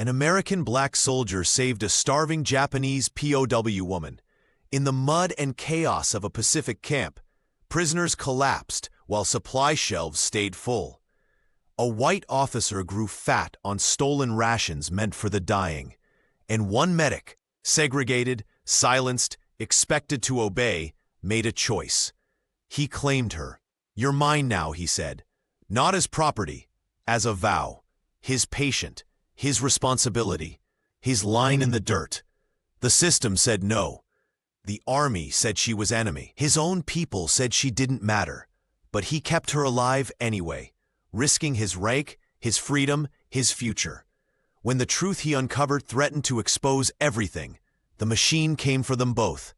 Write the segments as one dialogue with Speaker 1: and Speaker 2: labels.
Speaker 1: An American black soldier saved a starving Japanese POW woman. In the mud and chaos of a Pacific camp, prisoners collapsed while supply shelves stayed full. A white officer grew fat on stolen rations meant for the dying, and one medic, segregated, silenced, expected to obey, made a choice. He claimed her. "You're mine now," he said. Not as property, as a vow. His patient, his responsibility, his line in the dirt. The system said no. The army said she was enemy. His own people said she didn't matter. But he kept her alive anyway, risking his rank, his freedom, his future. When the truth he uncovered threatened to expose everything, the machine came for them both.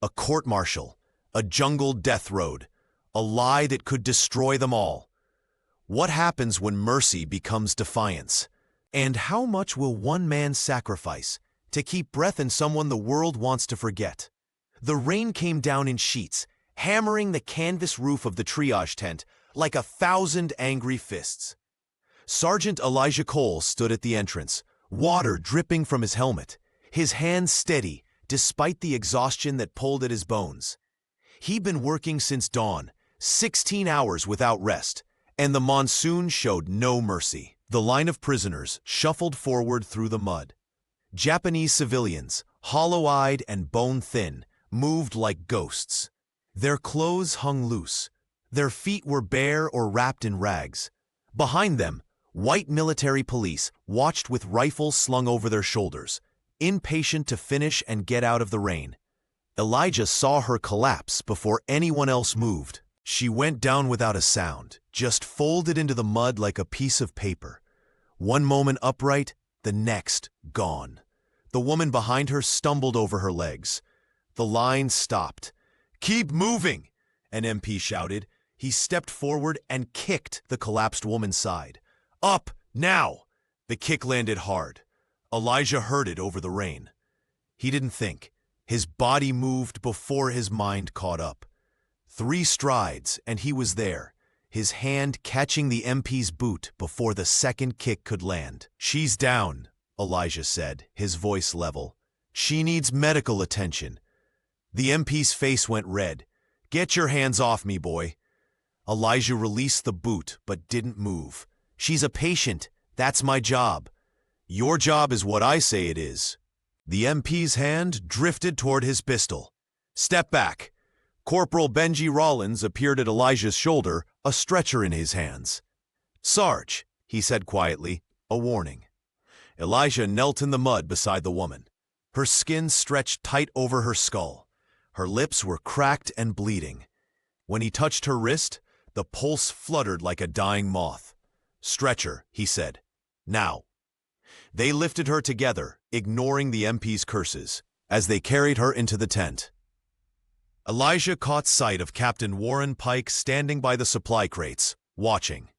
Speaker 1: A court-martial, a jungle death road, a lie that could destroy them all. What happens when mercy becomes defiance? And how much will one man sacrifice to keep breath in someone the world wants to forget? The rain came down in sheets, hammering the canvas roof of the triage tent like 1,000 angry fists. Sergeant Elijah Cole stood at the entrance, water dripping from his helmet, his hands steady despite the exhaustion that pulled at his bones. He'd been working since dawn, 16 hours without rest, and the monsoon showed no mercy. The line of prisoners shuffled forward through the mud. Japanese civilians, hollow-eyed and bone-thin, moved like ghosts. Their clothes hung loose. Their feet were bare or wrapped in rags. Behind them, white military police watched with rifles slung over their shoulders, impatient to finish and get out of the rain. Elijah saw her collapse before anyone else moved. She went down without a sound, just folded into the mud like a piece of paper. One moment upright, the next gone. The woman behind her stumbled over her legs. The line stopped. "Keep moving!" an MP shouted. He stepped forward and kicked the collapsed woman's side. "Up, now!" The kick landed hard. Elijah heard it over the rain. He didn't think. His body moved before his mind caught up. 3 strides, and he was there, his hand catching the MP's boot before the second kick could land. "She's down," Elijah said, his voice level. "She needs medical attention." The MP's face went red. "Get your hands off me, boy." Elijah released the boot but didn't move. "She's a patient. That's my job." "Your job is what I say it is." The MP's hand drifted toward his pistol. "Step back." Corporal Benji Rollins appeared at Elijah's shoulder, a stretcher in his hands. "Sarge," he said quietly, a warning. Elijah knelt in the mud beside the woman. Her skin stretched tight over her skull. Her lips were cracked and bleeding. When he touched her wrist, the pulse fluttered like a dying moth. "Stretcher," he said. "Now." They lifted her together, ignoring the MP's curses, as they carried her into the tent. Elijah caught sight of Captain Warren Pike standing by the supply crates, watching.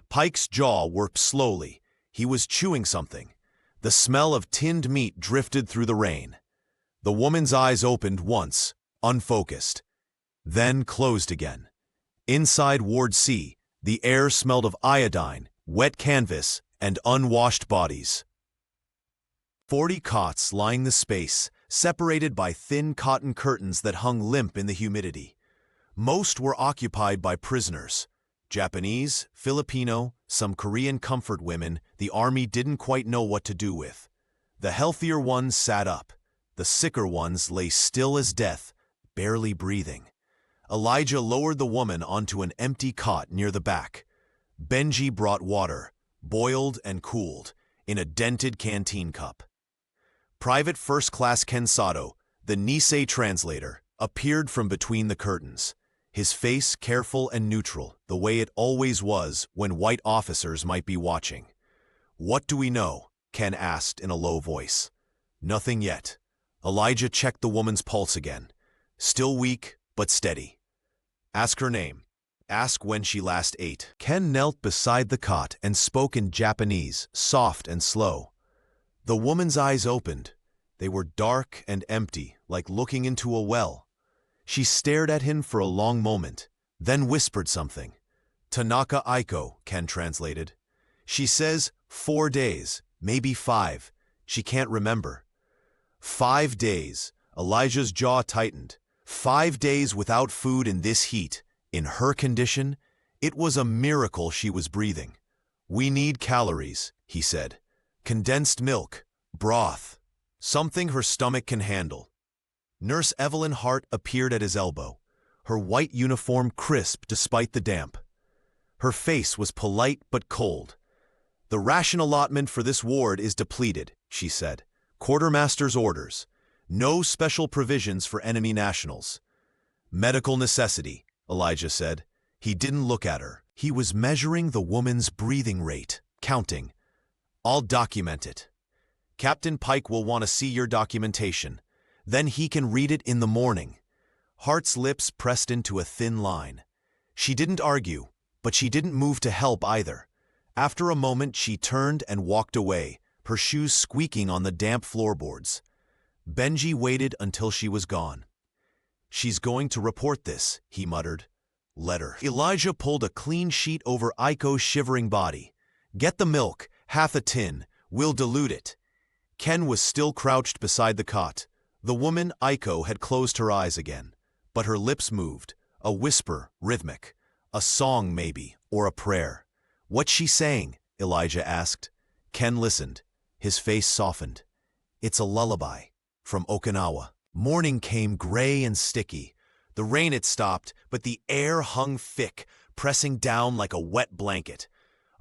Speaker 1: Pike's jaw worked slowly. He was chewing something. The smell of tinned meat drifted through the rain. The woman's eyes opened once, unfocused, then closed again. Inside Ward C, the air smelled of iodine, wet canvas, and unwashed bodies. 40 cots lined the space, separated by thin cotton curtains that hung limp in the humidity. Most were occupied by prisoners. Japanese, Filipino, some Korean comfort women the army didn't quite know what to do with. The healthier ones sat up. The sicker ones lay still as death, barely breathing. Elijah lowered the woman onto an empty cot near the back. Benji brought water, boiled and cooled, in a dented canteen cup. Private First Class Ken Sato, the Nisei translator, appeared from between the curtains, his face careful and neutral, the way it always was when white officers might be watching. "What do we know?" Ken asked in a low voice. "Nothing yet." Elijah checked the woman's pulse again. Still weak, but steady. "Ask her name. Ask when she last ate." Ken knelt beside the cot and spoke in Japanese, soft and slow. The woman's eyes opened. They were dark and empty, like looking into a well. She stared at him for a long moment, then whispered something. "Tanaka Aiko," Ken translated. "She says 4 days. Maybe 5. She can't remember. 5 days. Elijah's jaw tightened. 5 days without food in this heat. In her condition, it was a miracle she was breathing. "We need calories," he said. "Condensed milk, broth, something her stomach can handle." Nurse Evelyn Hart appeared at his elbow, her white uniform crisp despite the damp. Her face was polite but cold. "The ration allotment for this ward is depleted," she said. "Quartermaster's orders. No special provisions for enemy nationals." "Medical necessity," Elijah said. He didn't look at her. He was measuring the woman's breathing rate, counting. "I'll document it. Captain Pike will want to see your documentation. Then he can read it in the morning." Hart's lips pressed into a thin line. She didn't argue, but she didn't move to help either. After a moment, she turned and walked away, her shoes squeaking on the damp floorboards. Benji waited until she was gone. "She's going to report this," he muttered. "Let her." Elijah pulled a clean sheet over Aiko's shivering body. "Get the milk, half a tin. We'll dilute it." Ken was still crouched beside the cot. The woman, Aiko, had closed her eyes again, but her lips moved, a whisper, rhythmic. A song, maybe, or a prayer. "What's she saying?" Elijah asked. Ken listened. His face softened. "It's a lullaby. From Okinawa." Morning came gray and sticky. The rain had stopped, but the air hung thick, pressing down like a wet blanket.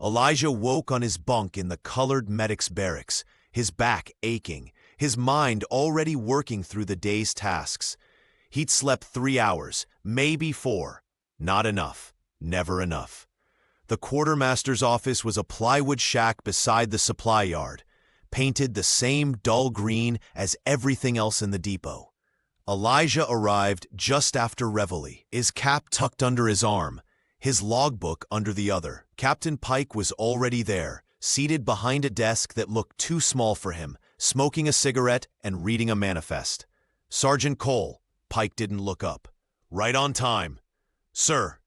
Speaker 1: Elijah woke on his bunk in the colored medic's barracks, his back aching, his mind already working through the day's tasks. He'd slept 3 hours, maybe 4. Not enough. Never enough. The quartermaster's office was a plywood shack beside the supply yard, painted the same dull green as everything else in the depot. Elijah arrived just after reveille, his cap tucked under his arm, his logbook under the other. Captain Pike was already there, seated behind a desk that looked too small for him, smoking a cigarette and reading a manifest. "Sergeant Cole." Pike didn't look up. "Right on time." "Sir."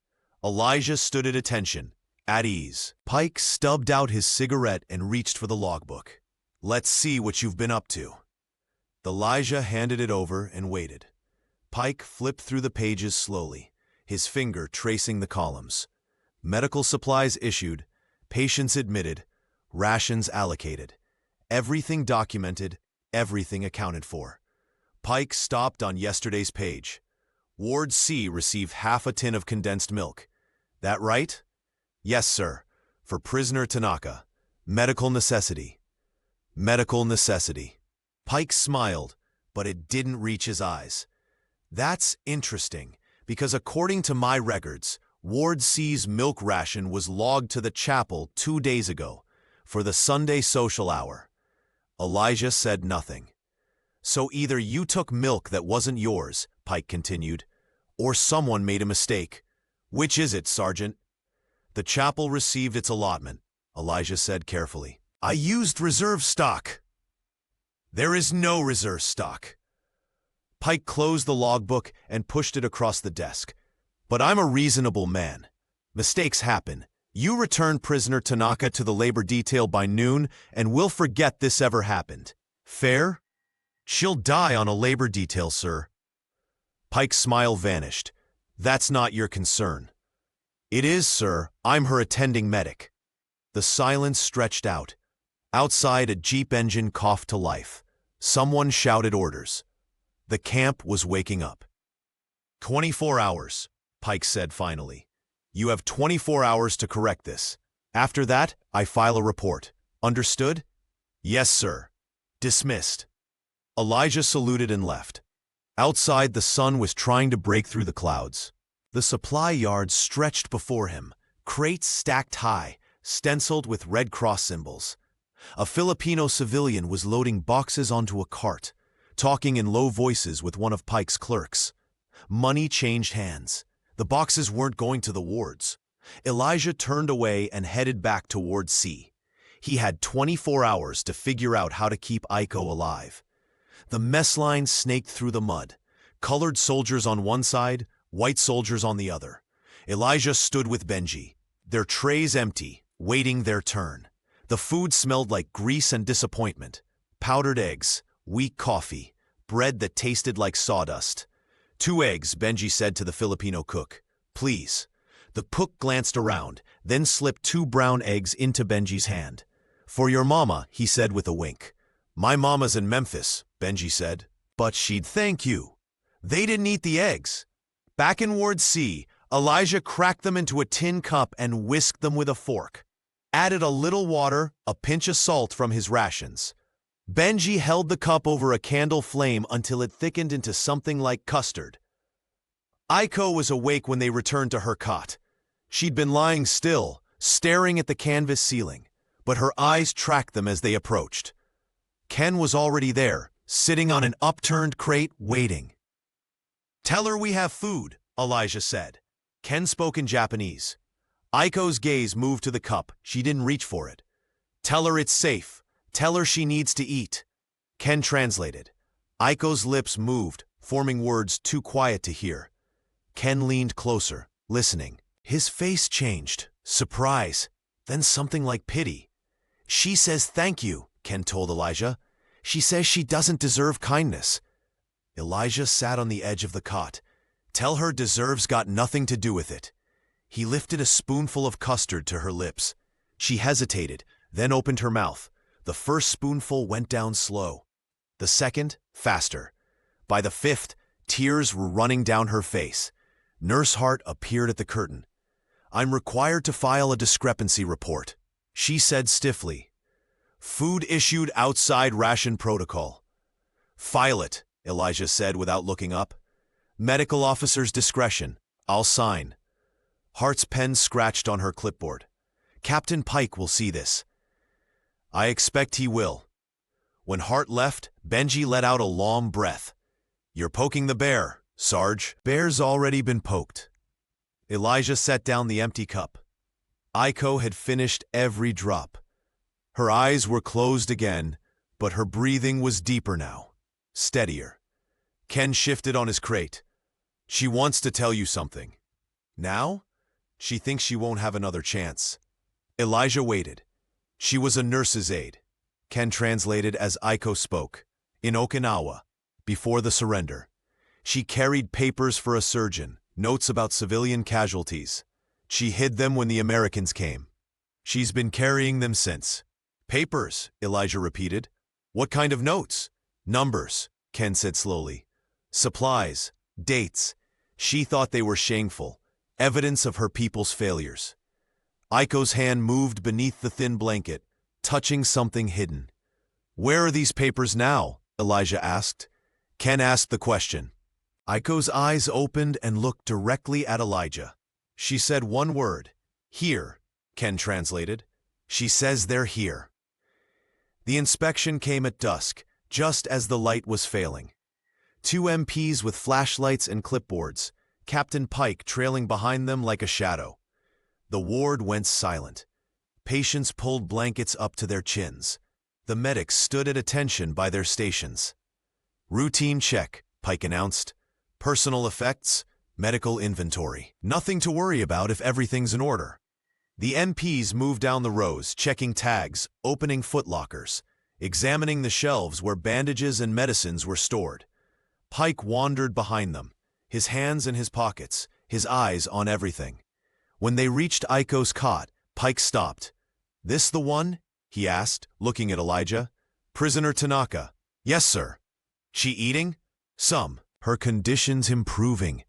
Speaker 1: Elijah stood at attention, at ease. Pike stubbed out his cigarette and reached for the logbook. "Let's see what you've been up to." Elijah handed it over and waited. Pike flipped through the pages slowly, his finger tracing the columns. Medical supplies issued, patients admitted, rations allocated. Everything documented, everything accounted for. Pike stopped on yesterday's page. "Ward C received half a tin of condensed milk. That right?" "Yes, sir. For prisoner Tanaka. Medical necessity." Medical necessity. Pike smiled, but it didn't reach his eyes. "That's interesting, because according to my records, Ward C's milk ration was logged to the chapel 2 days ago, for the Sunday social hour." Elijah said nothing. "So either you took milk that wasn't yours," Pike continued, "or someone made a mistake. Which is it, Sergeant?" "The chapel received its allotment," Elijah said carefully. "I used reserve stock." "There is no reserve stock." Pike closed the logbook and pushed it across the desk. "But I'm a reasonable man. Mistakes happen. You return prisoner Tanaka to the labor detail by noon, and we'll forget this ever happened. Fair?" "She'll die on a labor detail, sir." Pike's smile vanished. "That's not your concern." "It is, sir. I'm her attending medic." The silence stretched out. Outside, a Jeep engine coughed to life. Someone shouted orders. The camp was waking up. 24 hours, Pike said finally. "You have 24 hours to correct this. After that, I file a report. Understood?" "Yes, sir." "Dismissed." Elijah saluted and left. Outside, the sun was trying to break through the clouds. The supply yard stretched before him, crates stacked high, stenciled with Red Cross symbols. A Filipino civilian was loading boxes onto a cart, talking in low voices with one of Pike's clerks. Money changed hands. The boxes weren't going to the wards. Elijah turned away and headed back toward C. He had 24 hours to figure out how to keep Aiko alive. The mess line snaked through the mud. Colored soldiers on one side, white soldiers on the other. Elijah stood with Benji, their trays empty, waiting their turn. The food smelled like grease and disappointment. Powdered eggs, weak coffee, bread that tasted like sawdust. 2 eggs, Benji said to the Filipino cook. Please. The cook glanced around, then slipped 2 brown eggs into Benji's hand. For your mama, he said with a wink. My mama's in Memphis, Benji said. But she'd thank you. They didn't eat the eggs. Back in Ward C, Elijah cracked them into a tin cup and whisked them with a fork. Added a little water, a pinch of salt from his rations. Benji held the cup over a candle flame until it thickened into something like custard. Aiko was awake when they returned to her cot. She'd been lying still, staring at the canvas ceiling, but her eyes tracked them as they approached. Ken was already there, sitting on an upturned crate, waiting. Tell her we have food, Elijah said. Ken spoke in Japanese. Aiko's gaze moved to the cup. She didn't reach for it. Tell her it's safe. Tell her she needs to eat. Ken translated. Aiko's lips moved, forming words too quiet to hear. Ken leaned closer, listening. His face changed. Surprise, then something like pity. She says thank you, Ken told Elijah. She says she doesn't deserve kindness. Elijah sat on the edge of the cot. Tell her deserves got nothing to do with it. He lifted a spoonful of custard to her lips. She hesitated, then opened her mouth. The first spoonful went down slow. The second, faster. By the 5th, tears were running down her face. Nurse Hart appeared at the curtain. I'm required to file a discrepancy report, she said stiffly. Food issued outside ration protocol. File it, Elijah said without looking up. Medical officer's discretion. I'll sign. Hart's pen scratched on her clipboard. Captain Pike will see this. I expect he will. When Hart left, Benji let out a long breath. You're poking the bear, Sarge. Bear's already been poked. Elijah set down the empty cup. Aiko had finished every drop. Her eyes were closed again, but her breathing was deeper now, steadier. Ken shifted on his crate. She wants to tell you something. Now? She thinks she won't have another chance. Elijah waited. She was a nurse's aide. Ken translated as Aiko spoke. In Okinawa, before the surrender. She carried papers for a surgeon, notes about civilian casualties. She hid them when the Americans came. She's been carrying them since. Papers, Elijah repeated. What kind of notes? Numbers, Ken said slowly. Supplies, dates. She thought they were shameful, evidence of her people's failures. Aiko's hand moved beneath the thin blanket, touching something hidden. Where are these papers now? Elijah asked. Ken asked the question. Aiko's eyes opened and looked directly at Elijah. She said one word. Here, Ken translated. She says they're here. The inspection came at dusk, just as the light was failing. 2 MPs with flashlights and clipboards, Captain Pike trailing behind them like a shadow. The ward went silent. Patients pulled blankets up to their chins. The medics stood at attention by their stations. Routine check, Pike announced. Personal effects, medical inventory. Nothing to worry about if everything's in order. The MPs moved down the rows, checking tags, opening footlockers, examining the shelves where bandages and medicines were stored. Pike wandered behind them, his hands in his pockets, his eyes on everything. When they reached Aiko's cot, Pike stopped. This the one? He asked, looking at Elijah. Prisoner Tanaka. Yes, sir. She eating? Some. Her condition's improving.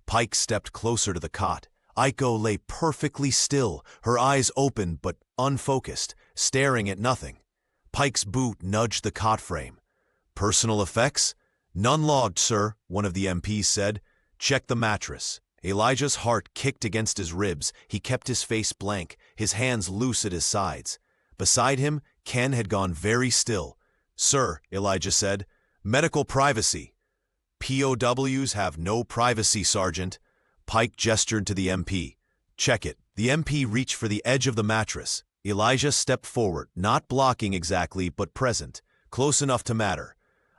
Speaker 1: Pike stepped closer to the cot. Aiko lay perfectly still, her eyes open but unfocused, staring at nothing. Pike's boot nudged the cot frame. Personal effects? None logged, sir, one of the MPs said. Check the mattress. Elijah's heart kicked against his ribs. He kept his face blank, his hands loose at his sides. Beside him, Ken had gone very still. Sir, Elijah said, medical privacy. POWs have no privacy, Sergeant. Pike gestured to the MP. Check it. The MP reached for the edge of the mattress. Elijah stepped forward, not blocking exactly, but present, close enough to matter.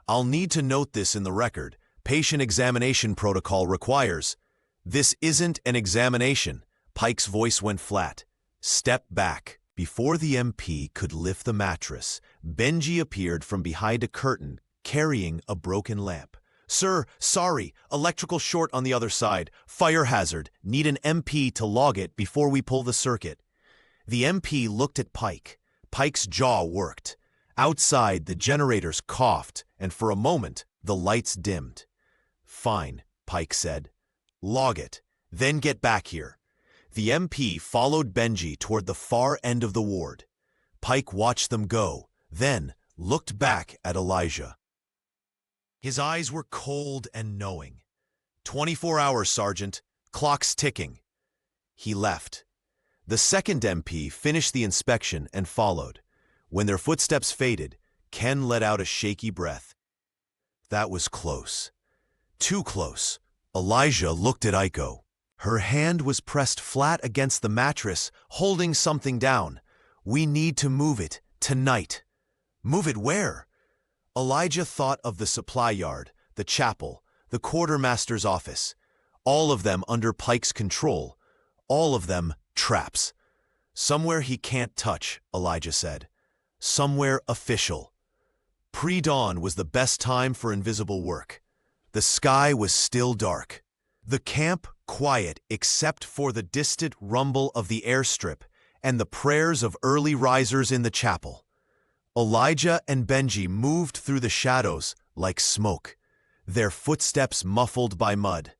Speaker 1: I'll need to note this in the record. Patient examination protocol requires. This isn't an examination. Pike's voice went flat. Step back. Before the MP could lift the mattress, Benji appeared from behind a curtain, carrying a broken lamp. "Sir, sorry, electrical short on the other side. Fire hazard. Need an MP to log it before we pull the circuit." The MP looked at Pike. Pike's jaw worked. Outside, the generators coughed, and for a moment, the lights dimmed. "Fine," Pike said. "Log it, then get back here." The MP followed Benji toward the far end of the ward. Pike watched them go, then looked back at Elijah. His eyes were cold and knowing. 24 hours, Sergeant. Clock's ticking." He left. The second MP finished the inspection and followed. When their footsteps faded, Ken let out a shaky breath. That was close. Too close. Elijah looked at Aiko. Her hand was pressed flat against the mattress, holding something down. "We need to move it, tonight." "Move it where?" Elijah thought of the supply yard, the chapel, the quartermaster's office. All of them under Pike's control. All of them traps. "Somewhere he can't touch," Elijah said. "Somewhere official." Pre-dawn was the best time for invisible work. The sky was still dark. The camp quiet except for the distant rumble of the airstrip and the prayers of early risers in the chapel. Elijah and Benji moved through the shadows like smoke, their footsteps muffled by mud.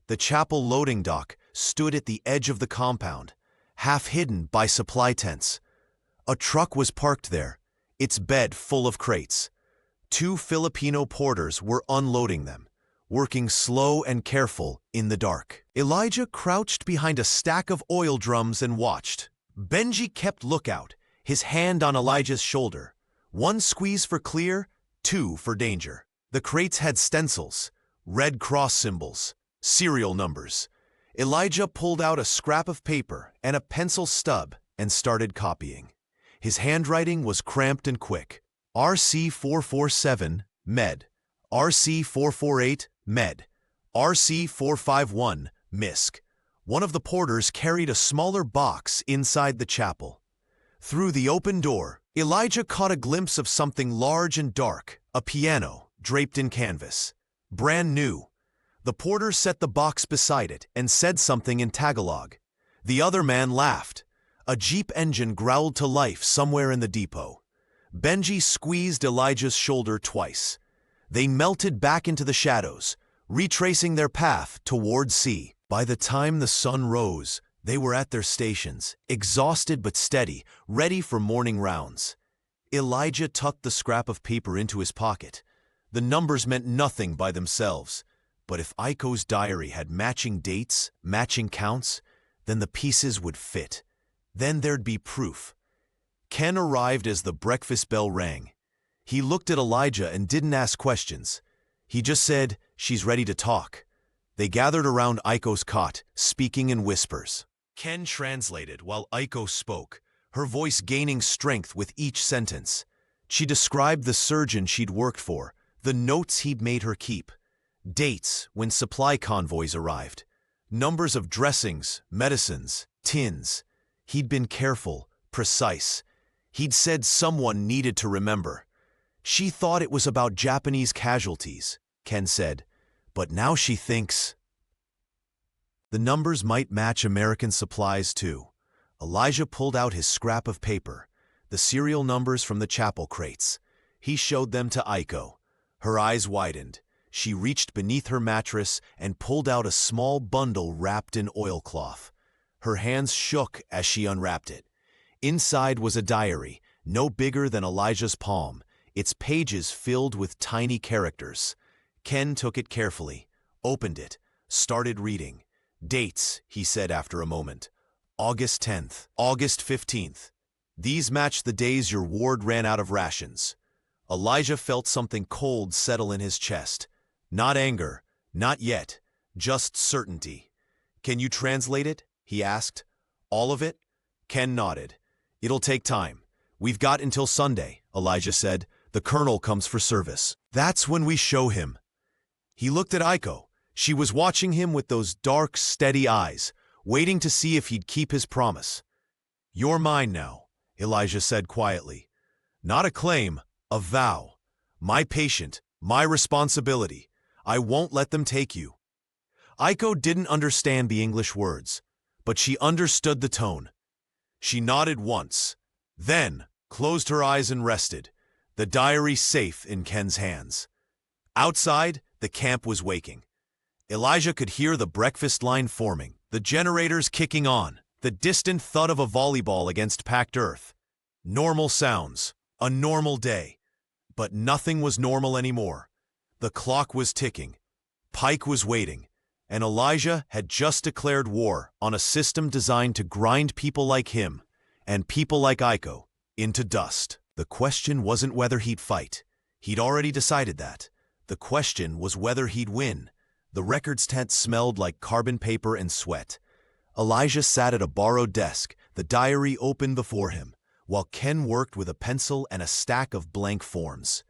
Speaker 1: The chapel loading dock stood at the edge of the compound, half hidden by supply tents. A truck was parked there, its bed full of crates. 2 Filipino porters were unloading them, working slow and careful in the dark. Elijah crouched behind a stack of oil drums and watched. Benji kept lookout, his hand on Elijah's shoulder. 1 squeeze for clear, 2 for danger. The crates had stencils, Red Cross symbols, serial numbers. Elijah pulled out a scrap of paper and a pencil stub and started copying. His handwriting was cramped and quick. RC447, Med. RC448, Med. RC451, MISC. One of the porters carried a smaller box inside the chapel. Through the open door, Elijah caught a glimpse of something large and dark, a piano draped in canvas. Brand new. The porter set the box beside it and said something in Tagalog. The other man laughed. A Jeep engine growled to life somewhere in the depot. Benji squeezed Elijah's shoulder twice. They melted back into the shadows, retracing their path toward sea. By the time the sun rose, they were at their stations, exhausted but steady, ready for morning rounds. Elijah tucked the scrap of paper into his pocket. The numbers meant nothing by themselves, but if Aiko's diary had matching dates, matching counts, then the pieces would fit. Then there'd be proof. Ken arrived as the breakfast bell rang. He looked at Elijah and didn't ask questions. He just said, "She's ready to talk." They gathered around Aiko's cot, speaking in whispers. Ken translated while Aiko spoke, her voice gaining strength with each sentence. She described the surgeon she'd worked for, the notes he'd made her keep, dates when supply convoys arrived, numbers of dressings, medicines, tins. He'd been careful, precise. He'd said someone needed to remember. She thought it was about Japanese casualties, Ken said, but now she thinks the numbers might match American supplies too. Elijah pulled out his scrap of paper, the serial numbers from the chapel crates. He showed them to Aiko. Her eyes widened. She reached beneath her mattress and pulled out a small bundle wrapped in oilcloth. Her hands shook as she unwrapped it. Inside was a diary, no bigger than Elijah's palm, its pages filled with tiny characters. Ken took it carefully, opened it, started reading. "Dates," he said after a moment. "August 10th, August 15th. These match the days your ward ran out of rations." Elijah felt something cold settle in his chest. Not anger, not yet, just certainty. "Can you translate it?" he asked. "All of it?" Ken nodded. "It'll take time. We've got until Sunday," Elijah said. "The colonel comes for service. That's when we show him." He looked at Aiko. She was watching him with those dark, steady eyes, waiting to see if he'd keep his promise. "You're mine now, Elijah said quietly. Not a claim, a vow. My patient, my responsibility. I won't let them take you. Aiko didn't understand the English words, but she understood the tone. She nodded once, then closed her eyes and rested, the diary safe in Ken's hands. Outside, the camp was waking. Elijah could hear the breakfast line forming, the generators kicking on, the distant thud of a volleyball against packed earth. Normal sounds, a normal day. But nothing was normal anymore. The clock was ticking. Pike was waiting. And Elijah had just declared war on a system designed to grind people like him and people like Aiko into dust. The question wasn't whether he'd fight. He'd already decided that. The question was whether he'd win. The records tent smelled like carbon paper and sweat. Elijah sat at a borrowed desk, the diary open before him, while Ken worked with a pencil and a stack of blank forms.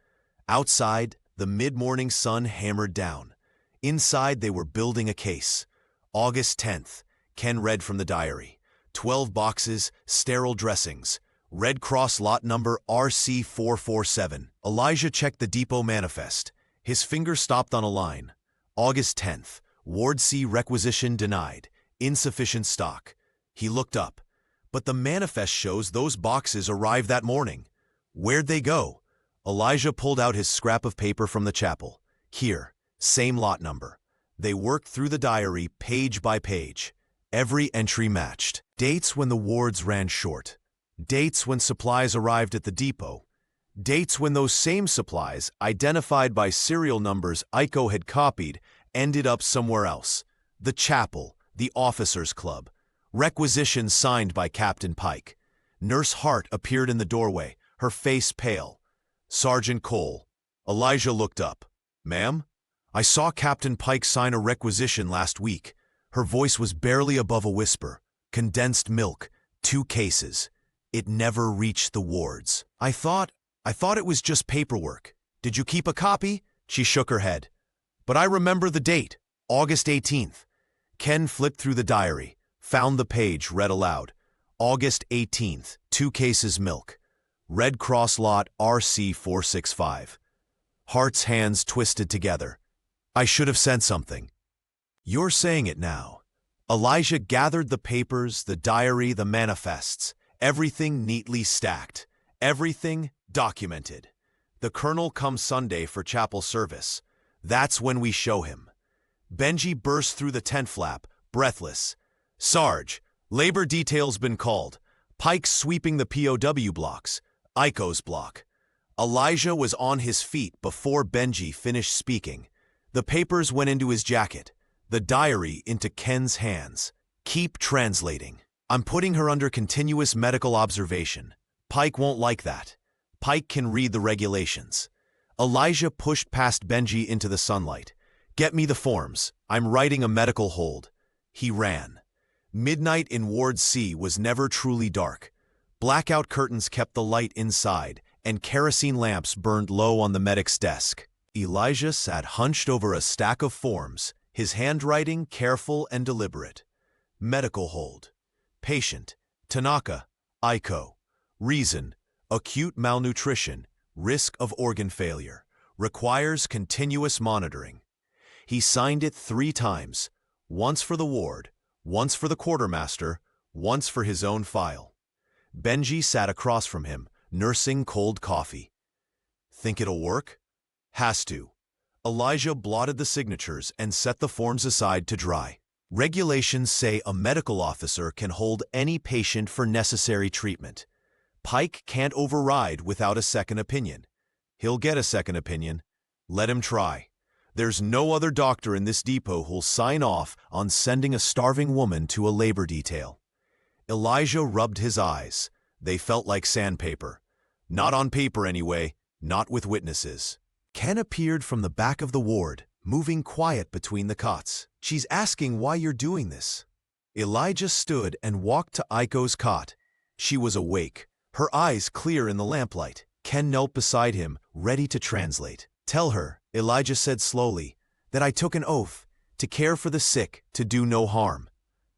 Speaker 1: Outside, the mid-morning sun hammered down. Inside, they were building a case. August 10th, Ken read from the diary. 12 boxes, sterile dressings. Red Cross lot number RC447. Elijah checked the depot manifest. His finger stopped on a line. August 10th, Ward C requisition denied. Insufficient stock. He looked up. But the manifest shows those boxes arrived that morning. Where'd they go? Elijah pulled out his scrap of paper from the chapel. Here, same lot number. They worked through the diary page by page. Every entry matched. Dates when the wards ran short. Dates when supplies arrived at the depot. Dates when those same supplies, identified by serial numbers Aiko had copied, ended up somewhere else. The chapel, the officers' club. Requisitions signed by Captain Pike. Nurse Hart appeared in the doorway, her face pale. Sergeant Cole. Elijah looked up. Ma'am? I saw Captain Pike sign a requisition last week. Her voice was barely above a whisper. Condensed milk. 2 cases. It never reached the wards. I thought it was just paperwork. Did you keep a copy? She shook her head. But I remember the date. August 18th. Ken flipped through the diary. Found the page, read aloud. August 18th, 2 cases milk. Red Cross lot RC465. Hart's hands twisted together. I should have sent something. You're saying it now. Elijah gathered the papers, the diary, the manifests. Everything neatly stacked. Everything documented. The colonel comes Sunday for chapel service. That's when we show him. Benji burst through the tent flap, breathless. Sarge, labor detail's been called. Pike's sweeping the POW blocks. Aiko's block. Elijah was on his feet before Benji finished speaking. The papers went into his jacket. The diary into Ken's hands. Keep translating. I'm putting her under continuous medical observation. Pike won't like that. Pike can read the regulations. Elijah pushed past Benji into the sunlight. Get me the forms. I'm writing a medical hold. He ran. Midnight in Ward C was never truly dark. Blackout curtains kept the light inside, and kerosene lamps burned low on the medic's desk. Elijah sat hunched over a stack of forms, his handwriting careful and deliberate. Medical hold. Patient, Tanaka, Aiko. Reason, acute malnutrition, risk of organ failure. Requires continuous monitoring. He signed it 3 times, once for the ward, once for the quartermaster, once for his own file. Benji sat across from him, nursing cold coffee. Think it'll work? Has to. Elijah blotted the signatures and set the forms aside to dry. Regulations say a medical officer can hold any patient for necessary treatment. Pike can't override without a second opinion. He'll get a second opinion. Let him try. There's no other doctor in this depot who'll sign off on sending a starving woman to a labor detail. Elijah rubbed his eyes. They felt like sandpaper. Not on paper anyway, not with witnesses. Ken appeared from the back of the ward, moving quiet between the cots. She's asking why you're doing this. Elijah stood and walked to Aiko's cot. She was awake, her eyes clear in the lamplight. Ken knelt beside him, ready to translate. Tell her, Elijah said slowly, that I took an oath to care for the sick, to do no harm.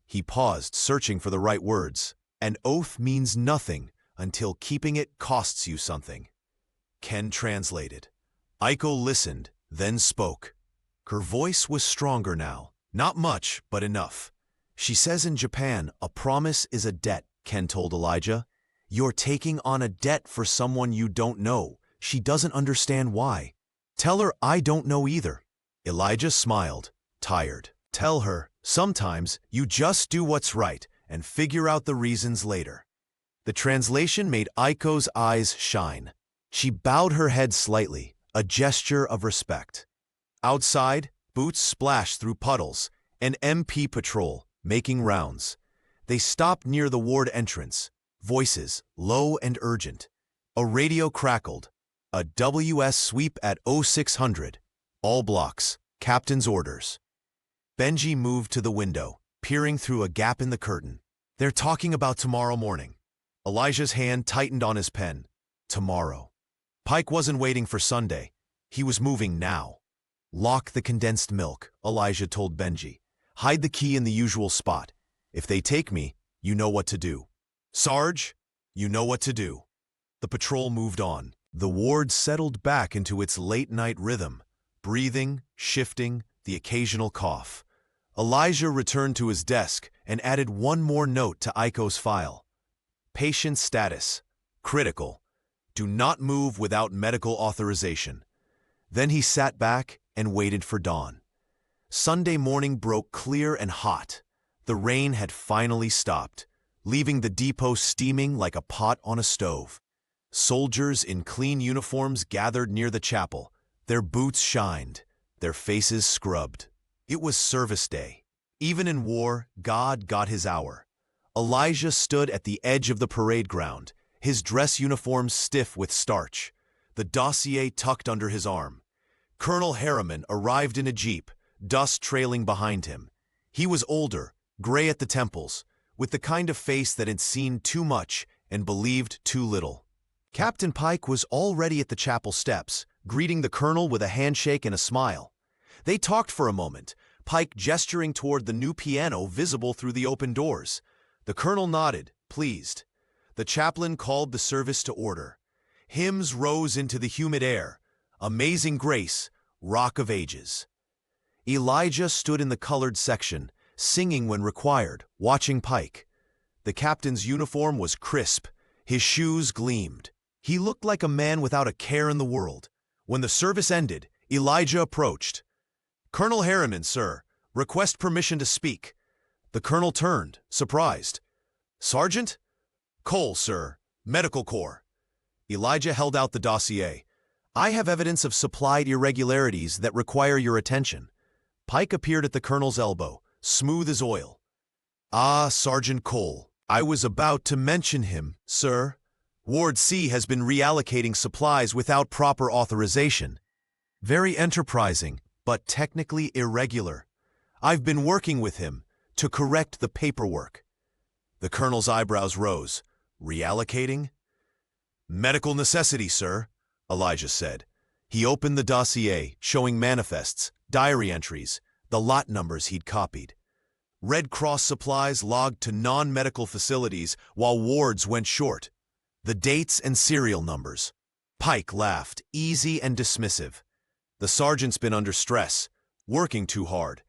Speaker 1: He paused, searching for the right words. An oath means nothing until keeping it costs you something. Ken translated. Aiko listened, then spoke. Her voice was stronger now. Not much, but enough. She says in Japan, a promise is a debt, Ken told Elijah. You're taking on a debt for someone you don't know. She doesn't understand why. Tell her I don't know either. Elijah smiled, tired. Tell her, sometimes you just do what's right and figure out the reasons later. The translation made Aiko's eyes shine. She bowed her head slightly, a gesture of respect. Outside, boots splashed through puddles, an MP patrol, making rounds. They stopped near the ward entrance, voices low and urgent. A radio crackled. A WS sweep at 0600. All blocks, captain's orders. Benji moved to the window, peering through a gap in the curtain. They're talking about tomorrow morning. Elijah's hand tightened on his pen. Tomorrow. Pike wasn't waiting for Sunday. He was moving now. Lock the condensed milk, Elijah told Benji. Hide the key in the usual spot. If they take me, you know what to do. Sarge, you know what to do. The patrol moved on. The ward settled back into its late-night rhythm, breathing, shifting, the occasional cough. Elijah returned to his desk and added one more note to Aiko's file. Patient status. Critical. Do not move without medical authorization. Then he sat back and waited for dawn. Sunday morning broke clear and hot. The rain had finally stopped, leaving the depot steaming like a pot on a stove. Soldiers in clean uniforms gathered near the chapel. Their boots shined, their faces scrubbed. It was service day. Even in war, God got his hour. Elijah stood at the edge of the parade ground, his dress uniform stiff with starch, the dossier tucked under his arm. Colonel Harriman arrived in a jeep, dust trailing behind him. He was older, gray at the temples, with the kind of face that had seen too much and believed too little. Captain Pike was already at the chapel steps, greeting the colonel with a handshake and a smile. They talked for a moment, Pike gesturing toward the new piano visible through the open doors. The colonel nodded, pleased. The chaplain called the service to order. Hymns rose into the humid air. Amazing Grace, Rock of Ages. Elijah stood in the colored section, singing when required, watching Pike. The captain's uniform was crisp. His shoes gleamed. He looked like a man without a care in the world. When the service ended, Elijah approached. Colonel Harriman, sir, request permission to speak. The colonel turned, surprised. Sergeant? Cole, sir, Medical Corps. Elijah held out the dossier. I have evidence of supplied irregularities that require your attention. Pike appeared at the colonel's elbow, smooth as oil. Ah, Sergeant Cole, I was about to mention him, sir. Ward C has been reallocating supplies without proper authorization. Very enterprising, but technically irregular. I've been working with him to correct the paperwork. The colonel's eyebrows rose. Reallocating? Medical necessity, sir, Elijah said. He opened the dossier, showing manifests, diary entries, the lot numbers he'd copied. Red Cross supplies logged to non-medical facilities while wards went short. The dates and serial numbers. Pike laughed, easy and dismissive. The sergeant's been under stress, working too hard.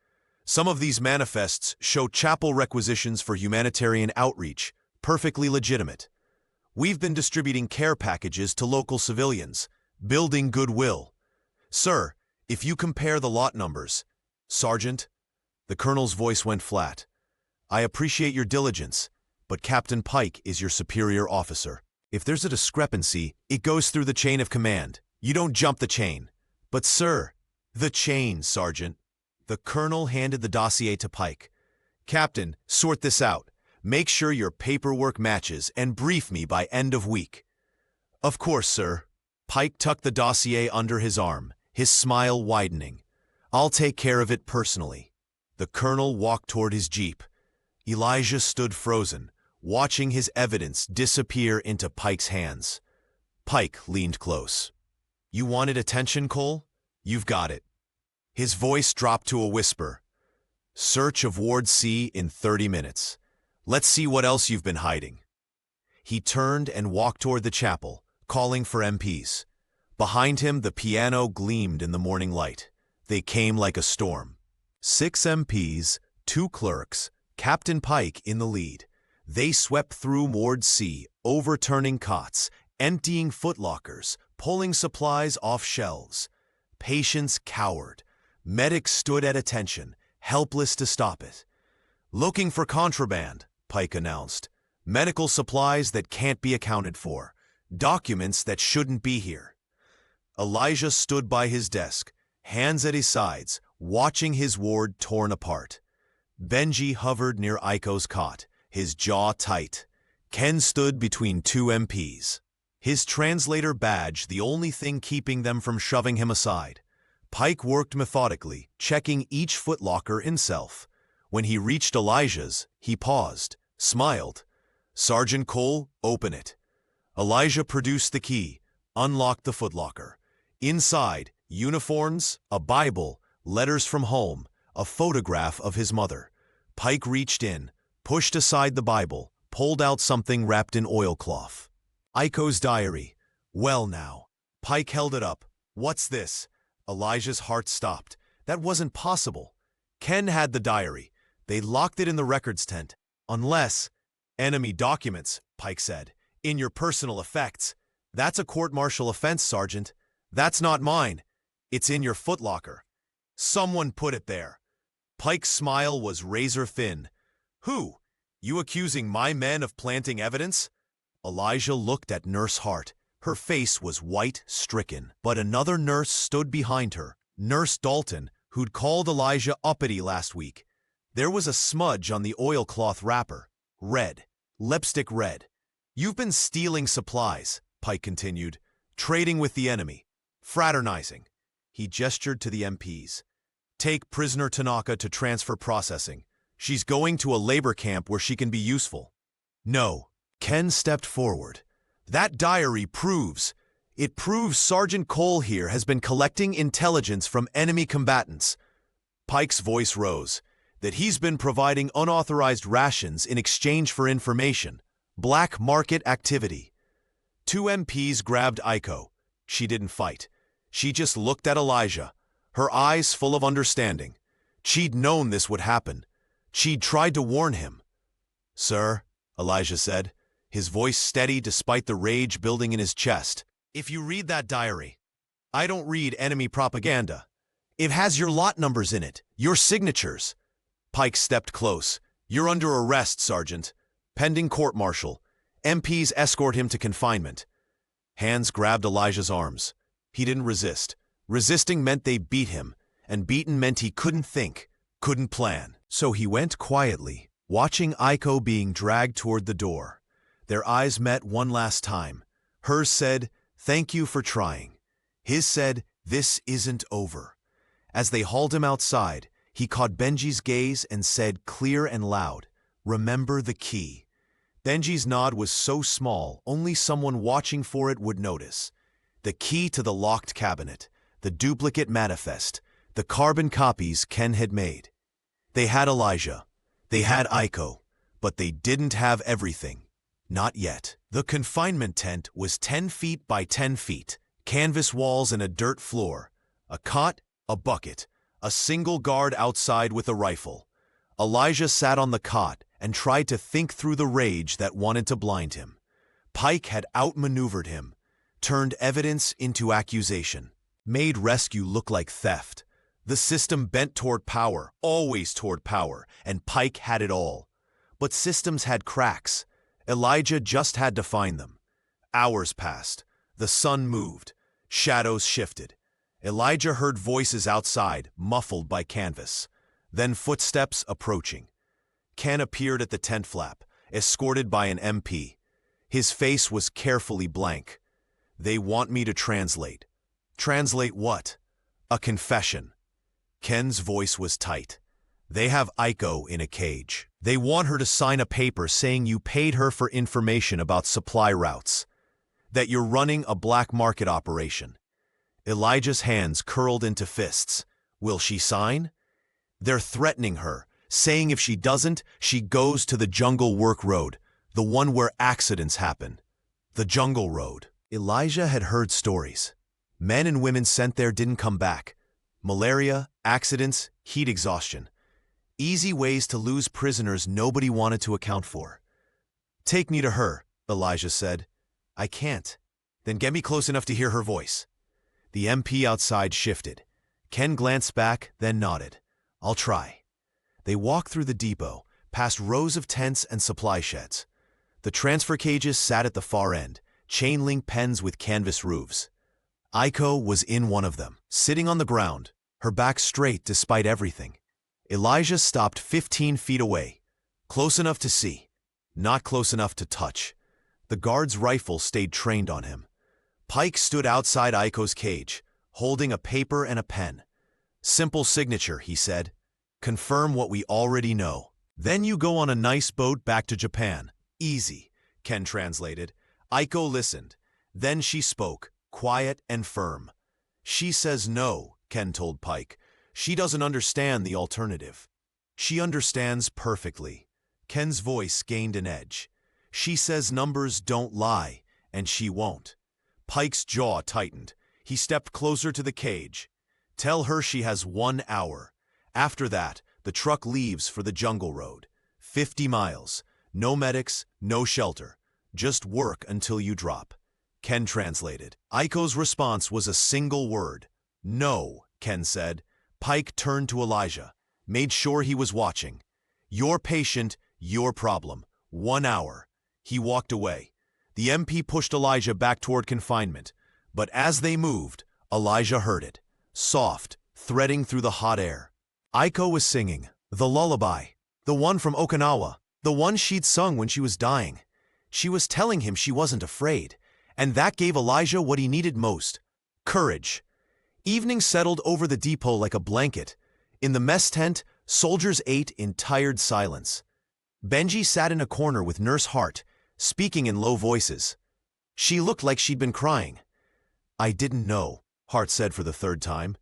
Speaker 1: Some of these manifests show chapel requisitions for humanitarian outreach, perfectly legitimate. We've been distributing care packages to local civilians, building goodwill. Sir, if you compare the lot numbers, Sergeant, the colonel's voice went flat. I appreciate your diligence, but Captain Pike is your superior officer. If there's a discrepancy, it goes through the chain of command. You don't jump the chain. But sir, the chain, Sergeant. The colonel handed the dossier to Pike. Captain, sort this out. Make sure your paperwork matches and brief me by end of week. Of course, sir. Pike tucked the dossier under his arm, his smile widening. I'll take care of it personally. The colonel walked toward his jeep. Elijah stood frozen, watching his evidence disappear into Pike's hands. Pike leaned close. You wanted attention, Cole? You've got it. His voice dropped to a whisper. Search of Ward C in 30 minutes. Let's see what else you've been hiding. He turned and walked toward the chapel, calling for MPs. Behind him, the piano gleamed in the morning light. They came like a storm. 6 MPs, 2 clerks, Captain Pike in the lead. They swept through Ward C, overturning cots, emptying footlockers, pulling supplies off shelves. Patients cowered. Medics stood at attention, helpless to stop it. "Looking for contraband," Pike announced. "Medical supplies that can't be accounted for. Documents that shouldn't be here." Elijah stood by his desk, hands at his sides, watching his ward torn apart. Benji hovered near Aiko's cot, his jaw tight. Ken stood between 2 MPs. His translator badge the only thing keeping them from shoving him aside. Pike worked methodically, checking each footlocker himself. When he reached Elijah's, he paused, smiled. "Sergeant Cole, open it." Elijah produced the key, unlocked the footlocker. Inside, uniforms, a Bible, letters from home, a photograph of his mother. Pike reached in, pushed aside the Bible, pulled out something wrapped in oilcloth. Aiko's diary. "Well now." Pike held it up. "What's this?" Elijah's heart stopped. That wasn't possible. Ken had the diary. They locked it in the records tent. "Unless—" "Enemy documents," Pike said. "In your personal effects. That's a court-martial offense, Sergeant. That's not mine. It's in your footlocker. Someone put it there." Pike's smile was razor-thin. "Who? You accusing my men of planting evidence?" Elijah looked at Nurse Hart. Her face was white, stricken, but another nurse stood behind her, Nurse Dalton, who'd called Elijah uppity last week. There was a smudge on the oilcloth wrapper. Red. Lipstick red. "You've been stealing supplies," Pike continued. "Trading with the enemy. Fraternizing." He gestured to the MPs. "Take prisoner Tanaka to transfer processing. She's going to a labor camp where she can be useful." "No." Ken stepped forward. "That diary proves Sergeant Cole here has been collecting intelligence from enemy combatants." Pike's voice rose. "That he's been providing unauthorized rations in exchange for information. Black market activity." 2 MPs grabbed Aiko. She didn't fight. She just looked at Elijah, her eyes full of understanding. She'd known this would happen. She'd tried to warn him. "Sir," Elijah said, his voice steady despite the rage building in his chest. "If you read that diary, I don't read enemy propaganda. It has your lot numbers in it, your signatures." Pike stepped close. "You're under arrest, Sergeant. Pending court-martial. MPs escort him to confinement." Hands grabbed Elijah's arms. He didn't resist. Resisting meant they beat him, and beaten meant he couldn't think, couldn't plan. So he went quietly, watching Aiko being dragged toward the door. Their eyes met one last time. Hers said, "Thank you for trying." His said, "This isn't over." As they hauled him outside, he caught Benji's gaze and said clear and loud, "Remember the key." Benji's nod was so small, only someone watching for it would notice. The key to the locked cabinet, the duplicate manifest, the carbon copies Ken had made. They had Elijah. They had Aiko. But they didn't have everything. Not yet. The confinement tent was 10 feet by 10 feet, canvas walls and a dirt floor, a cot, a bucket, a single guard outside with a rifle. Elijah sat on the cot and tried to think through the rage that wanted to blind him. Pike had outmaneuvered him, turned evidence into accusation, made rescue look like theft. The system bent toward power, always toward power, and Pike had it all. But systems had cracks. Elijah just had to find them. Hours passed. The sun moved. Shadows shifted. Elijah heard voices outside, muffled by canvas. Then footsteps approaching. Ken appeared at the tent flap, escorted by an MP. His face was carefully blank. "They want me to translate." "Translate what?" "A confession." Ken's voice was tight. "They have Aiko in a cage. They want her to sign a paper saying you paid her for information about supply routes. That you're running a black market operation." Elijah's hands curled into fists. "Will she sign?" "They're threatening her, saying if she doesn't, she goes to the jungle work road. The one where accidents happen. The jungle road. Elijah had heard stories. Men and women sent there didn't come back. Malaria, accidents, heat exhaustion. Easy ways to lose prisoners nobody wanted to account for. "Take me to her," Elijah said. "I can't." "Then get me close enough to hear her voice." The MP outside shifted. Ken glanced back, then nodded. "I'll try." They walked through the depot, past rows of tents and supply sheds. The transfer cages sat at the far end, chain-link pens with canvas roofs. Aiko was in one of them, sitting on the ground, her back straight despite everything. Elijah stopped 15 feet away, close enough to see, not close enough to touch. The guard's rifle stayed trained on him. Pike stood outside Aiko's cage, holding a paper and a pen. "Simple signature," he said. "Confirm what we already know. Then you go on a nice boat back to Japan. Easy," Ken translated. Aiko listened. Then she spoke, quiet and firm. "She says no," Ken told Pike. "She doesn't understand the alternative." "She understands perfectly." Ken's voice gained an edge. "She says numbers don't lie, and she won't." Pike's jaw tightened. He stepped closer to the cage. "Tell her she has 1 hour. After that, the truck leaves for the jungle road. 50 miles. No medics, no shelter. Just work until you drop." Ken translated. Aiko's response was a single word. "No," Ken said. Pike turned to Elijah, made sure he was watching. "Your patient, your problem. 1 hour." He walked away. The MP pushed Elijah back toward confinement. But as they moved, Elijah heard it. Soft, threading through the hot air. Aiko was singing, the lullaby. The one from Okinawa. The one she'd sung when she was dying. She was telling him she wasn't afraid. And that gave Elijah what he needed most. Courage. Evening settled over the depot like a blanket. In the mess tent, soldiers ate in tired silence. Benji sat in a corner with Nurse Hart, speaking in low voices. She looked like she'd been crying. "I didn't know," Hart said for the 3rd time.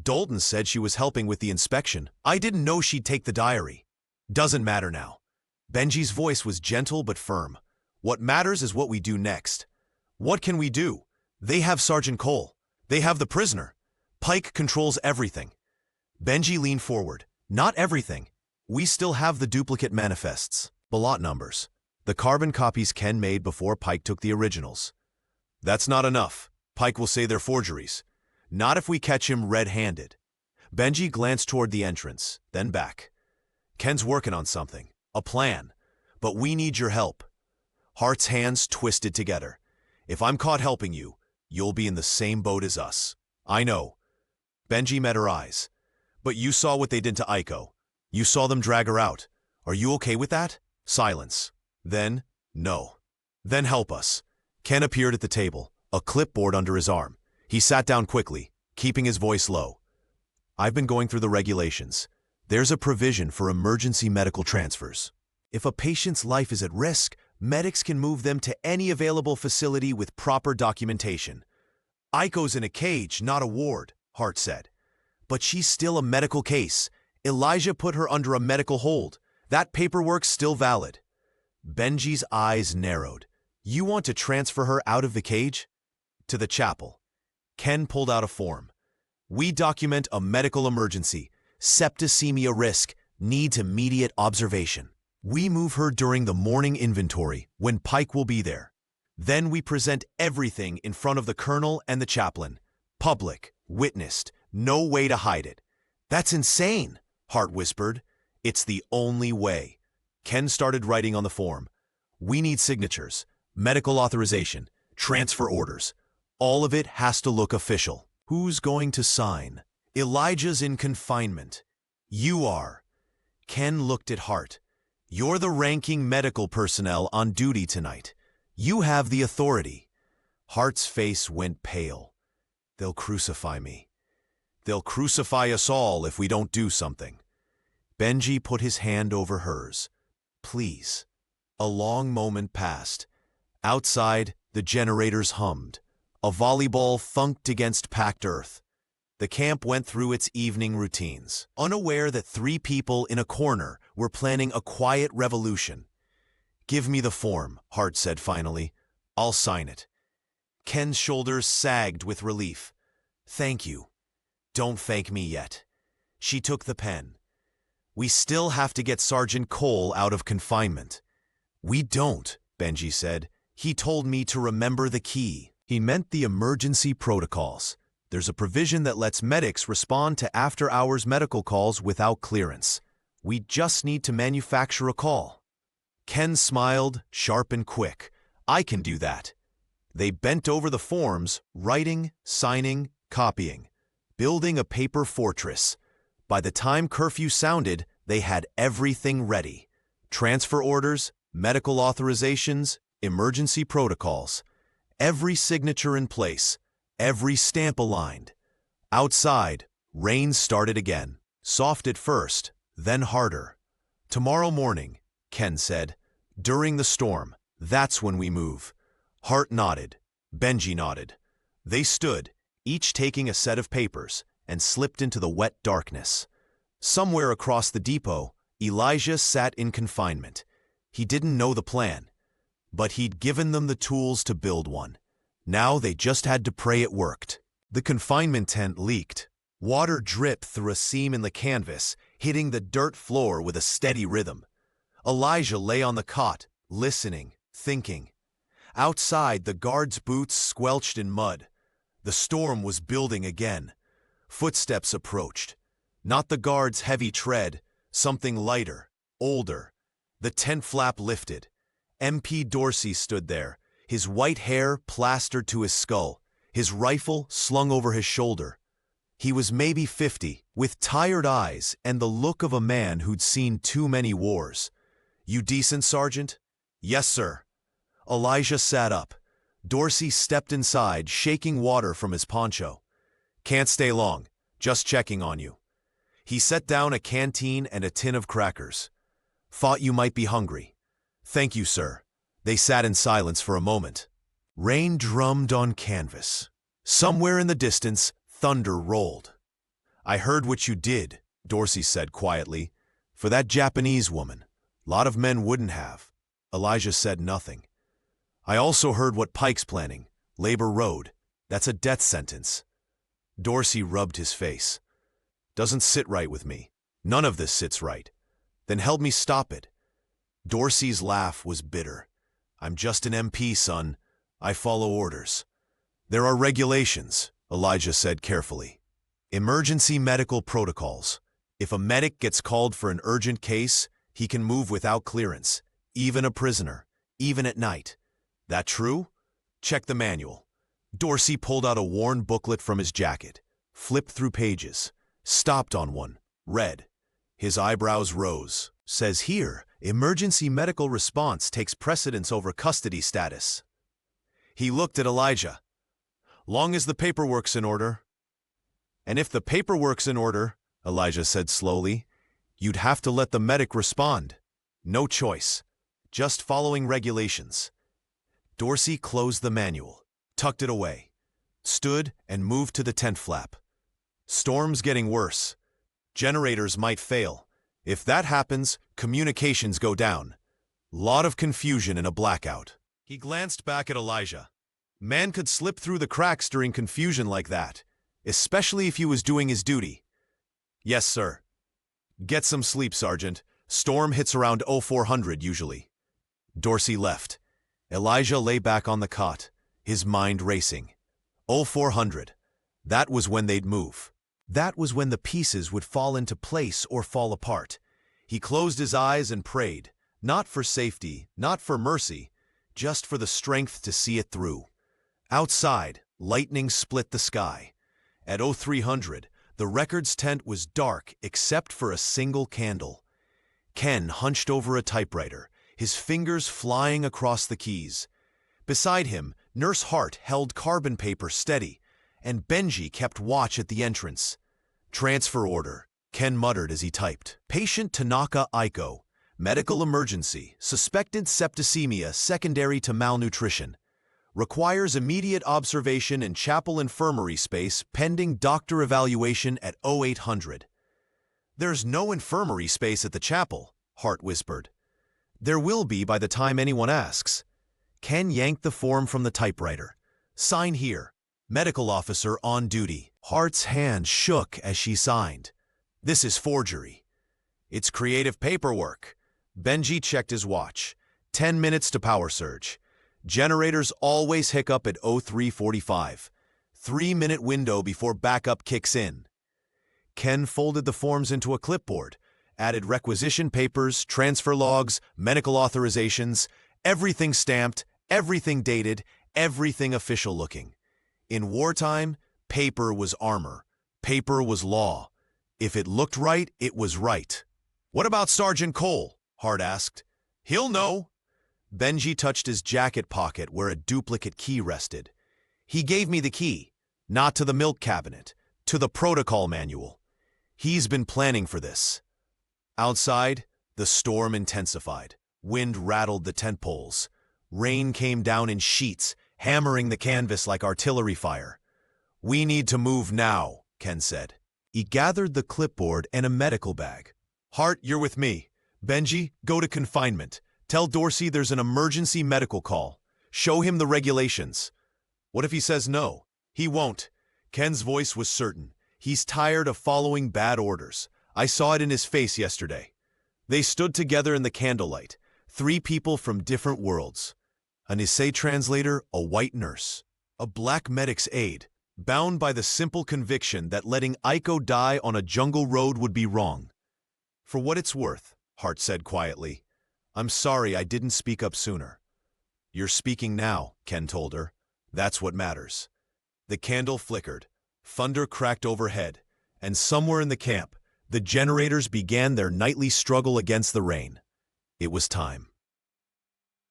Speaker 1: "Dalton said she was helping with the inspection. I didn't know she'd take the diary." "Doesn't matter now." Benji's voice was gentle but firm. "What matters is what we do next." "What can we do? They have Sergeant Cole. They have the prisoner. Pike controls everything." Benji leaned forward. "Not everything. We still have the duplicate manifests, ballot numbers, the carbon copies Ken made before Pike took the originals." "That's not enough. Pike will say they're forgeries. Not if we catch him red-handed." Benji glanced toward the entrance, then back. "Ken's working on something, a plan, but we need your help." Hart's hands twisted together. "If I'm caught helping you, you'll be in the same boat as us." "I know." Benji met her eyes. "But you saw what they did to Aiko. You saw them drag her out. Are you okay with that?" Silence. Then, "No." "Then help us." Ken appeared at the table, a clipboard under his arm. He sat down quickly, keeping his voice low. "I've been going through the regulations. There's a provision for emergency medical transfers. If a patient's life is at risk, medics can move them to any available facility with proper documentation." "Aiko's in a cage, not a ward," Hart said. "But she's still a medical case. Elijah put her under a medical hold. That paperwork's still valid." Benji's eyes narrowed. "You want to transfer her out of the cage?" "To the chapel." Ken pulled out a form. "We document a medical emergency. Septicemia risk. Needs immediate observation. We move her during the morning inventory, when Pike will be there. Then we present everything in front of the colonel and the chaplain. Public, witnessed, no way to hide it." "That's insane," Hart whispered. "It's the only way." Ken started writing on the form. "We need signatures, medical authorization, transfer orders. All of it has to look official." "Who's going to sign?" "Elijah's in confinement." "You are." Ken looked at Hart. "You're the ranking medical personnel on duty tonight. You have the authority." Hart's face went pale. "They'll crucify me. They'll crucify us all if we don't do something." Benji put his hand over hers. "Please." A long moment passed. Outside, the generators hummed. A volleyball thunked against packed earth. The camp went through its evening routines, unaware that 3 people in a corner were planning a quiet revolution. Give me the form, Hart said finally. I'll sign it. Ken's shoulders sagged with relief. Thank you. Don't thank me yet. She took the pen. We still have to get Sergeant Cole out of confinement. We don't, Benji said. He told me to remember the key. He meant the emergency protocols. There's a provision that lets medics respond to after-hours medical calls without clearance. We just need to manufacture a call. Ken smiled, sharp and quick. I can do that. They bent over the forms, writing, signing, copying, building a paper fortress. By the time curfew sounded, they had everything ready. Transfer orders, medical authorizations, emergency protocols. Every signature in place, every stamp aligned. Outside, rain started again. Soft at first, then harder. Tomorrow morning, Ken said. During the storm, that's when we move. Hart nodded. Benji nodded. They stood, each taking a set of papers, and slipped into the wet darkness. Somewhere across the depot, Elijah sat in confinement. He didn't know the plan, but he'd given them the tools to build one. Now they just had to pray it worked. The confinement tent leaked. Water dripped through a seam in the canvas, hitting the dirt floor with a steady rhythm. Elijah lay on the cot, listening, thinking. Outside, the guards' boots squelched in mud. The storm was building again. Footsteps approached. Not the guard's heavy tread, something lighter, older. The tent flap lifted. MP Dorsey stood there, his white hair plastered to his skull, his rifle slung over his shoulder. He was maybe 50, with tired eyes and the look of a man who'd seen too many wars. You decent, Sergeant? Yes, sir. Elijah sat up. Dorsey stepped inside, shaking water from his poncho. Can't stay long, just checking on you. He set down a canteen and a tin of crackers. Thought you might be hungry. Thank you, sir. They sat in silence for a moment. Rain drummed on canvas. Somewhere in the distance, thunder rolled. I heard what you did, Dorsey said quietly. For that Japanese woman. Lot of men wouldn't have. Elijah said nothing. I also heard what Pike's planning. Labor Road. That's a death sentence. Dorsey rubbed his face. Doesn't sit right with me. None of this sits right. Then help me stop it. Dorsey's laugh was bitter. I'm just an MP, son. I follow orders. There are regulations, Elijah said carefully. Emergency medical protocols. If a medic gets called for an urgent case, he can move without clearance, even a prisoner, even at night. That true? Check the manual. Dorsey pulled out a worn booklet from his jacket, flipped through pages, stopped on one, read. His eyebrows rose. Says here, emergency medical response takes precedence over custody status. He looked at Elijah. Long as the paperwork's in order. And if the paperwork's in order, Elijah said slowly, you'd have to let the medic respond. No choice. Just following regulations. Dorsey closed the manual, tucked it away, stood and moved to the tent flap. Storm's getting worse. Generators might fail. If that happens, communications go down. Lot of confusion in a blackout. He glanced back at Elijah. Man could slip through the cracks during confusion like that, especially if he was doing his duty. Yes, sir. Get some sleep, Sergeant. Storm hits around 0400 usually. Dorsey left. Elijah lay back on the cot, his mind racing. 0400. That was when they'd move. That was when the pieces would fall into place or fall apart. He closed his eyes and prayed, not for safety, not for mercy, just for the strength to see it through. Outside, lightning split the sky. At 0300, the records tent was dark except for a single candle. Ken hunched over a typewriter, his fingers flying across the keys. Beside him, Nurse Hart held carbon paper steady, and Benji kept watch at the entrance. Transfer order, Ken muttered as he typed. Patient Tanaka Aiko. Medical emergency. Suspected septicemia secondary to malnutrition. Requires immediate observation in chapel infirmary space pending doctor evaluation at 0800. There's no infirmary space at the chapel, Hart whispered. There will be by the time anyone asks. Ken yanked the form from the typewriter. Sign here. Medical officer on duty. Hart's hand shook as she signed. This is forgery. It's creative paperwork. Benji checked his watch. 10 minutes to power surge. Generators always hiccup at 03:45. 3-minute window before backup kicks in. Ken folded the forms into a clipboard, added requisition papers, transfer logs, medical authorizations, everything stamped, everything dated, everything official looking. In wartime, paper was armor. Paper was law. If it looked right, it was right. What about Sergeant Cole? Hart asked. He'll know. Benji touched his jacket pocket where a duplicate key rested. He gave me the key, not to the milk cabinet, to the protocol manual. He's been planning for this. Outside, the storm intensified. Wind rattled the tent poles. Rain came down in sheets, hammering the canvas like artillery fire. We need to move now, Ken said. He gathered the clipboard and a medical bag. Hart, you're with me. Benji, go to confinement. Tell Dorsey there's an emergency medical call. Show him the regulations. What if he says no? He won't. Ken's voice was certain. He's tired of following bad orders. I saw it in his face yesterday. They stood together in the candlelight, 3 people from different worlds. An Nisei translator, a white nurse, a black medic's aide, bound by the simple conviction that letting Aiko die on a jungle road would be wrong. For what it's worth, Hart said quietly, I'm sorry I didn't speak up sooner. You're speaking now, Ken told her. That's what matters. The candle flickered, thunder cracked overhead, and somewhere in the camp, the generators began their nightly struggle against the rain. It was time.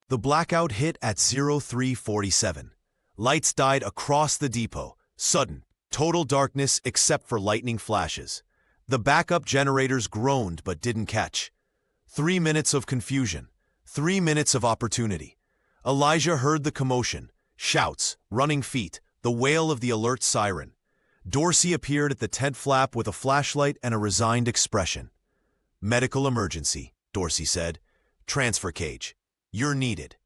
Speaker 1: The blackout hit at 03:47. Lights died across the depot, sudden, total darkness except for lightning flashes. The backup generators groaned but didn't catch. 3 minutes of confusion, 3 minutes of opportunity. Elijah heard the commotion, shouts, running feet, the wail of the alert siren. Dorsey appeared at the tent flap with a flashlight and a resigned expression. Medical emergency, Dorsey said. Transfer cage. You're needed.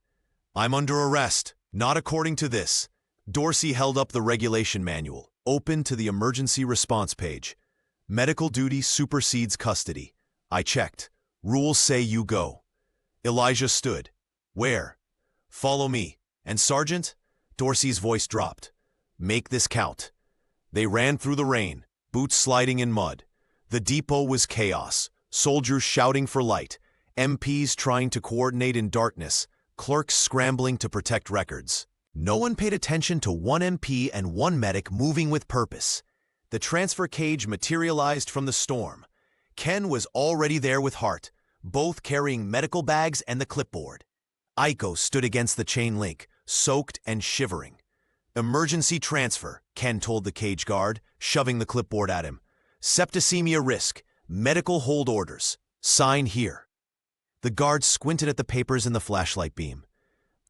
Speaker 1: I'm under arrest, not according to this. Dorsey held up the regulation manual, open to the emergency response page. Medical duty supersedes custody. I checked. Rules say you go. Elijah stood. Where? Follow me. And Sergeant? Dorsey's voice dropped. Make this count. They ran through the rain, boots sliding in mud. The depot was chaos, soldiers shouting for light, MPs trying to coordinate in darkness, clerks scrambling to protect records. No one paid attention to one MP and one medic moving with purpose. The transfer cage materialized from the storm. Ken was already there with Hart, both carrying medical bags and the clipboard. Aiko stood against the chain link, soaked and shivering. Emergency transfer, Ken told the cage guard, shoving the clipboard at him. Septicemia risk, medical hold orders. Sign here. The guard squinted at the papers in the flashlight beam.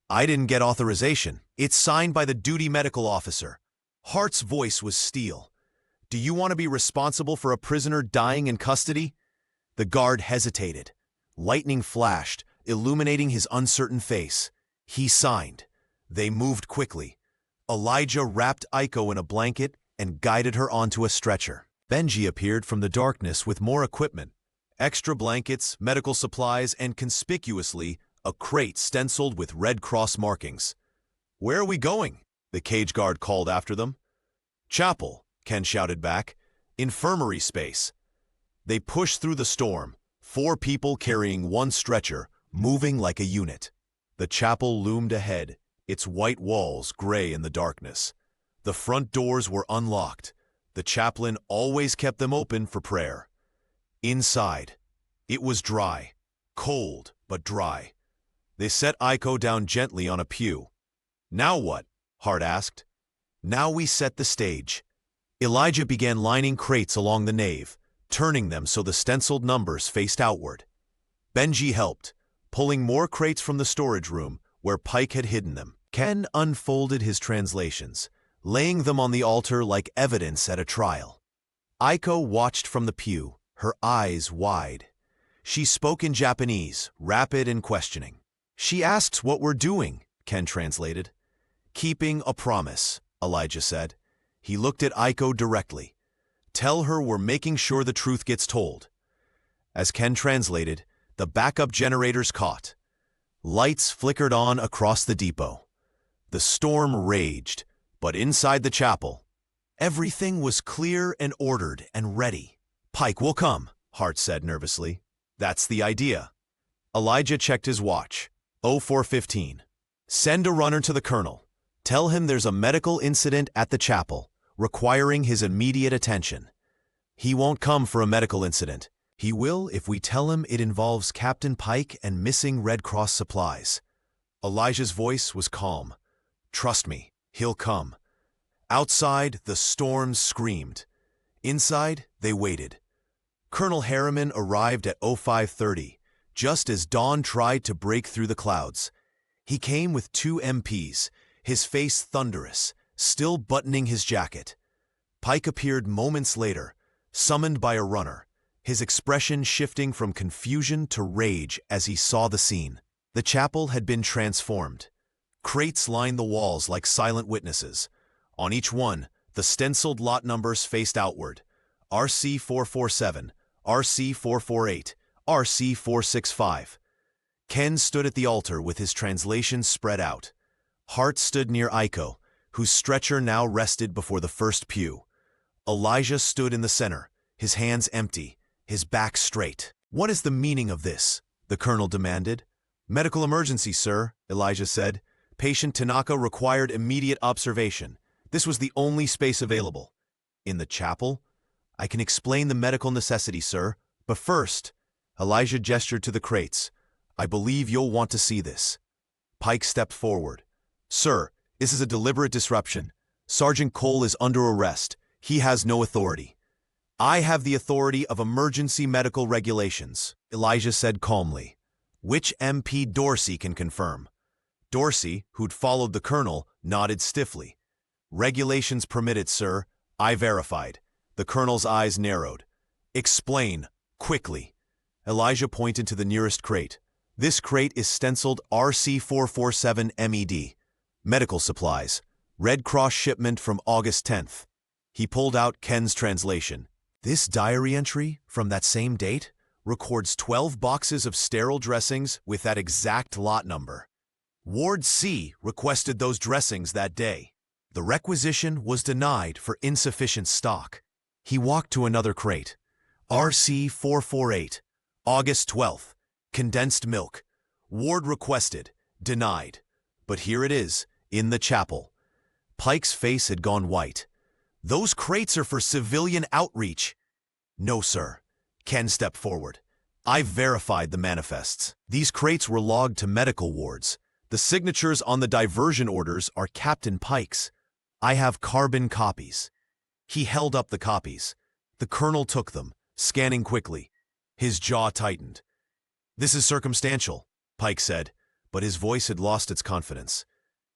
Speaker 1: I didn't get authorization. It's signed by the duty medical officer. Hart's voice was steel. Do you want to be responsible for a prisoner dying in custody? The guard hesitated. Lightning flashed, illuminating his uncertain face. He signed. They moved quickly. Elijah wrapped Aiko in a blanket and guided her onto a stretcher. Benji appeared from the darkness with more equipment. Extra blankets, medical supplies, and conspicuously, a crate stenciled with Red Cross markings. Where are we going? The cage guard called after them. Chapel, Ken shouted back. Infirmary space. They pushed through the storm, 4 people carrying one stretcher, moving like a unit. The chapel loomed ahead, its white walls gray in the darkness. The front doors were unlocked. The chaplain always kept them open for prayer. Inside, it was dry, cold but dry. They set Aiko down gently on a pew. Now what? Hart asked. Now we set the stage. Elijah began lining crates along the nave, turning them so the stenciled numbers faced outward. Benji helped, pulling more crates from the storage room where Pike had hidden them. Ken unfolded his translations, laying them on the altar like evidence at a trial. Aiko watched from the pew, her eyes wide. She spoke in Japanese, rapid and questioning. She asks what we're doing, Ken translated. Keeping a promise, Elijah said. He looked at Aiko directly. Tell her we're making sure the truth gets told. As Ken translated, the backup generators caught. Lights flickered on across the depot. The storm raged, but inside the chapel, everything was clear and ordered and ready. Pike will come, Hart said nervously. That's the idea. Elijah checked his watch. 04:15. Send a runner to the colonel. Tell him there's a medical incident at the chapel, requiring his immediate attention. He won't come for a medical incident. He will if we tell him it involves Captain Pike and missing Red Cross supplies. Elijah's voice was calm. Trust me, he'll come. Outside, the storm screamed. Inside, they waited. Colonel Harriman arrived at 05:30, just as dawn tried to break through the clouds. He came with 2 MPs, his face thunderous, still buttoning his jacket. Pike appeared moments later, summoned by a runner, his expression shifting from confusion to rage as he saw the scene. The chapel had been transformed. Crates lined the walls like silent witnesses. On each one, the stenciled lot numbers faced outward. RC447, RC448, RC465. Ken stood at the altar with his translations spread out. Hart stood near Aiko, whose stretcher now rested before the first pew. Elijah stood in the center, his hands empty, his back straight. What is the meaning of this? The colonel demanded. Medical emergency, sir, Elijah said. Patient Tanaka required immediate observation. This was the only space available. In the chapel? I can explain the medical necessity, sir. But first, Elijah gestured to the crates. I believe you'll want to see this. Pike stepped forward. Sir, this is a deliberate disruption. Sergeant Cole is under arrest. He has no authority. I have the authority of emergency medical regulations, Elijah said calmly. Which MP Dorsey can confirm? Dorsey, who'd followed the colonel, nodded stiffly. Regulations permit it, sir. I verified. The colonel's eyes narrowed. Explain, quickly. Elijah pointed to the nearest crate. This crate is stenciled RC447 MED. Medical supplies. Red Cross shipment from August 10th. He pulled out Ken's translation. This diary entry, from that same date, records 12 boxes of sterile dressings with that exact lot number. Ward C requested those dressings that day. The requisition was denied for insufficient stock. He walked to another crate. RC448, August 12th. Condensed milk. Ward requested. Denied. But here it is, in the chapel. Pike's face had gone white. Those crates are for civilian outreach. No, sir. Ken stepped forward. I've verified the manifests. These crates were logged to medical wards. The signatures on the diversion orders are Captain Pike's. I have carbon copies. He held up the copies. The colonel took them, scanning quickly. His jaw tightened. This is circumstantial, Pike said, but his voice had lost its confidence.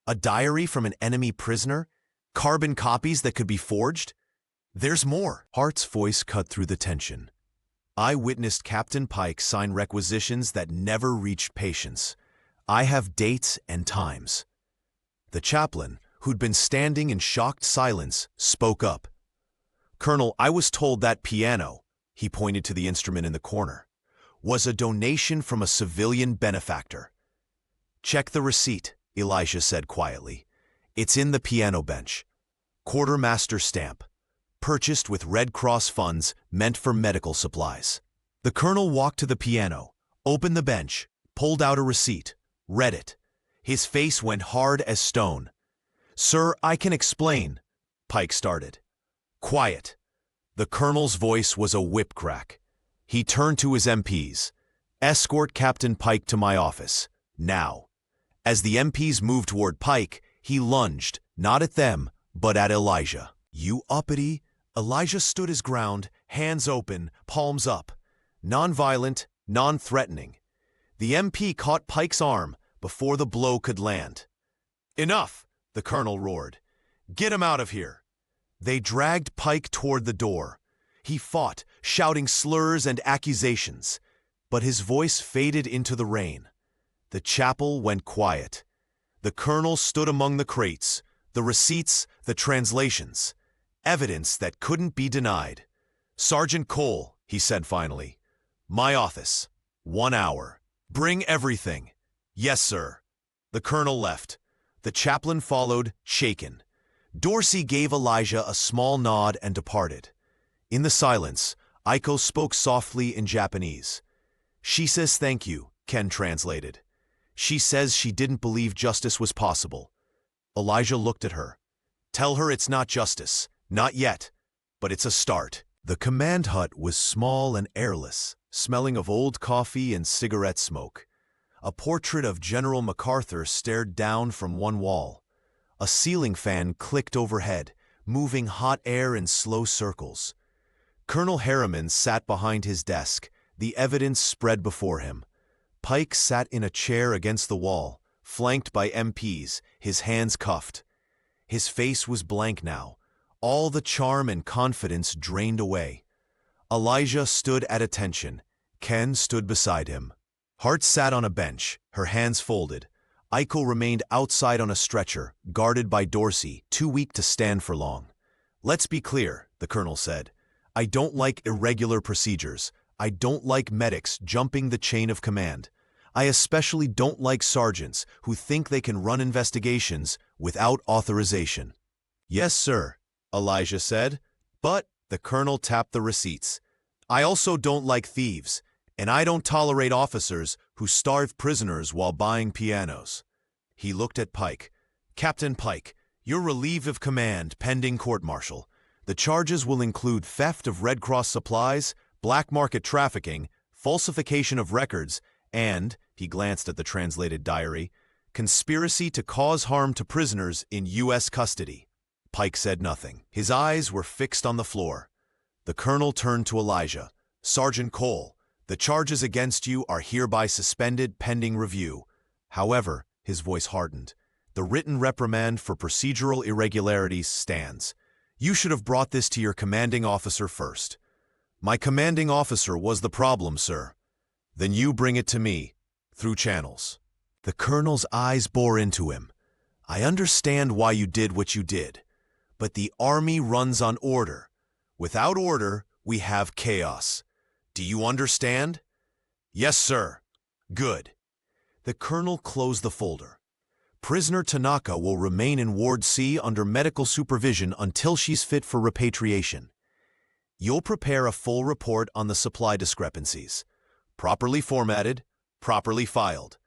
Speaker 1: A diary from an enemy prisoner? Carbon copies that could be forged? There's more. Hart's voice cut through the tension. I witnessed Captain Pike sign requisitions that never reached patients. I have dates and times. The chaplain, who'd been standing in shocked silence, spoke up. Colonel, I was told that piano, he pointed to the instrument in the corner, was a donation from a civilian benefactor. Check the receipt, Elijah said quietly. It's in the piano bench. Quartermaster stamp. Purchased with Red Cross funds meant for medical supplies. The colonel walked to the piano, opened the bench, pulled out a receipt, read it. His face went hard as stone. Sir, I can explain, Pike started. Quiet. The colonel's voice was a whip crack. He turned to his MPs. Escort Captain Pike to my office. Now. As the MPs moved toward Pike, he lunged, not at them, but at Elijah. You uppity? Elijah stood his ground, hands open, palms up. Non-violent, non-threatening. The MP caught Pike's arm before the blow could land. Enough, the colonel roared. Get him out of here. They dragged Pike toward the door. He fought, shouting slurs and accusations. but his voice faded into the rain. The chapel went quiet. The colonel stood among the crates, the receipts, the translations, evidence that couldn't be denied. "Sergeant Cole," he said finally. "My office. 1 hour. Bring everything." "Yes, sir." The colonel left. The chaplain followed, shaken. Dorsey gave Elijah a small nod and departed. In the silence, Aiko spoke softly in Japanese. "She says thank you," Ken translated. "She says she didn't believe justice was possible." Elijah looked at her. "Tell her it's not justice. Not yet. But it's a start." The command hut was small and airless, smelling of old coffee and cigarette smoke. A portrait of General MacArthur stared down from one wall. A ceiling fan clicked overhead, moving hot air in slow circles. Colonel Harriman sat behind his desk, the evidence spread before him. Pike sat in a chair against the wall, flanked by MPs, his hands cuffed. His face was blank now, all the charm and confidence drained away. Elijah stood at attention. Ken stood beside him. Hart sat on a bench, her hands folded. Aiko remained outside on a stretcher, guarded by Dorsey, too weak to stand for long. "Let's be clear," the colonel said. "I don't like irregular procedures. I don't like medics jumping the chain of command. I especially don't like sergeants who think they can run investigations without authorization." "Yes, sir," Elijah said, but the colonel tapped the receipts. "I also don't like thieves, and I don't tolerate officers who starve prisoners while buying pianos." He looked at Pike. "Captain Pike, your relief of command pending court-martial. The charges will include theft of Red Cross supplies, black market trafficking, falsification of records, and," he glanced at the translated diary, "conspiracy to cause harm to prisoners in U.S. custody." Pike said nothing. His eyes were fixed on the floor. The colonel turned to Elijah. "Sergeant Cole, the charges against you are hereby suspended pending review." However, his voice hardened. "The written reprimand for procedural irregularities stands. You should have brought this to your commanding officer first." "My commanding officer was the problem, sir." "Then you bring it to me, through channels." The colonel's eyes bore into him. "I understand why you did what you did. But the army runs on order. Without order, we have chaos. Do you understand?" "Yes, sir." "Good." The colonel closed the folder. "Prisoner Tanaka will remain in Ward C under medical supervision until she's fit for repatriation. You'll prepare a full report on the supply discrepancies. Properly formatted, properly filed.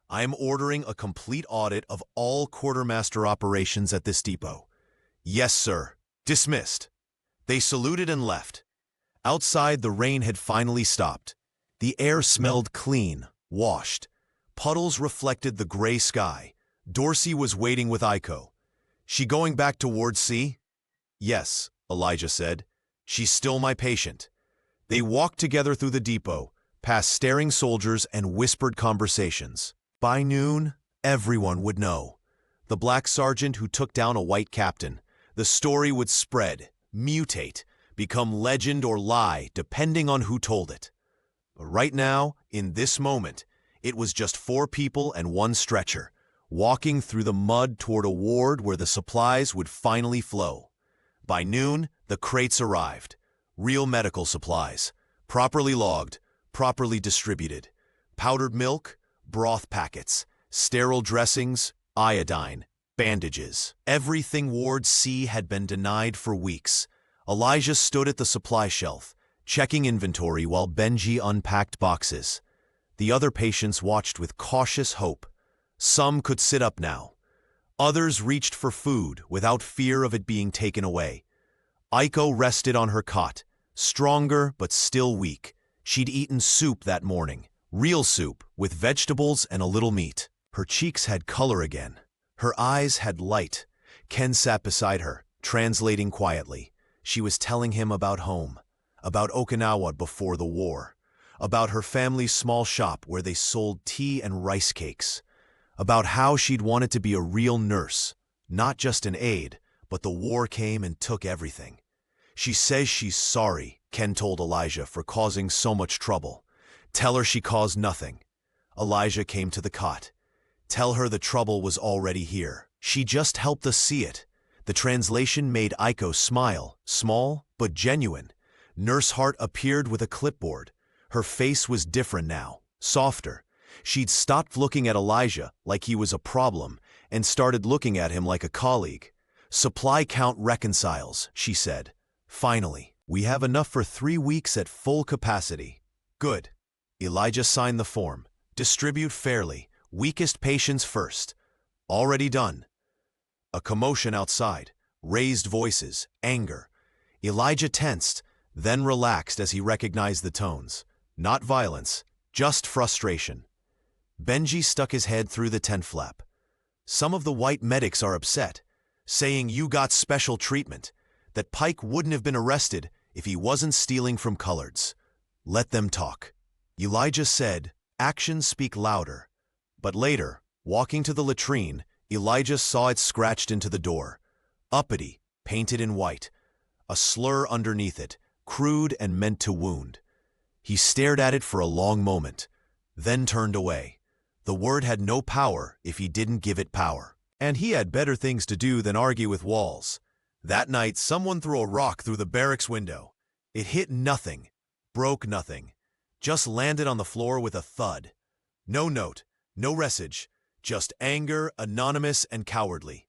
Speaker 1: I am ordering a complete audit of all quartermaster operations at this depot." "Yes, sir." Dismissed. They saluted and left. Outside, the rain had finally stopped. The air smelled clean, washed. Puddles reflected the gray sky. Dorsey was waiting with Aiko. "She going back to Ward C?" "Yes," Elijah said. "She's still my patient." They walked together through the depot, past staring soldiers and whispered conversations. By noon, everyone would know. The black sergeant who took down a white captain. The story would spread, mutate, become legend or lie, depending on who told it. But right now, in this moment, it was just 4 people and 1 stretcher, walking through the mud toward a ward where the supplies would finally flow. By noon, the crates arrived. Real medical supplies, properly logged, properly distributed. Powdered milk, broth packets, sterile dressings, iodine, bandages. Everything Ward C had been denied for weeks. Elijah stood at the supply shelf, checking inventory while Benji unpacked boxes. The other patients watched with cautious hope. Some could sit up now. Others reached for food without fear of it being taken away. Aiko rested on her cot, stronger but still weak. She'd eaten soup that morning, real soup with vegetables and a little meat. Her cheeks had color again. Her eyes had light. Ken sat beside her, translating quietly. She was telling him about home, about Okinawa before the war, about her family's small shop where they sold tea and rice cakes, about how she'd wanted to be a real nurse, not just an aide, but the war came and took everything. She says she's sorry, Ken told Elijah, for causing so much trouble. Tell her she caused nothing. Elijah came to the cot. Tell her the trouble was already here. She just helped us see it. The translation made Aiko smile, small but genuine. Nurse Hart appeared with a clipboard. Her face was different now, softer. She'd stopped looking at Elijah like he was a problem and started looking at him like a colleague. Supply count reconciles, she said. Finally, we have enough for 3 weeks at full capacity. Good. Elijah signed the form. Distribute fairly. Weakest patients first. Already done. A commotion outside. Raised voices. Anger. Elijah tensed, then relaxed as he recognized the tones. Not violence, just frustration. Benji stuck his head through the tent flap. Some of the white medics are upset, saying you got special treatment, that Pike wouldn't have been arrested if he wasn't stealing from coloreds. Let them talk. Elijah said, actions speak louder. But later, walking to the latrine, Elijah saw it scratched into the door. Uppity, painted in white. A slur underneath it, crude and meant to wound. He stared at it for a long moment, then turned away. The word had no power if he didn't give it power. And he had better things to do than argue with walls. That night, someone threw a rock through the barracks window. It hit nothing, broke nothing, just landed on the floor with a thud. No note, no message, just anger, anonymous and cowardly.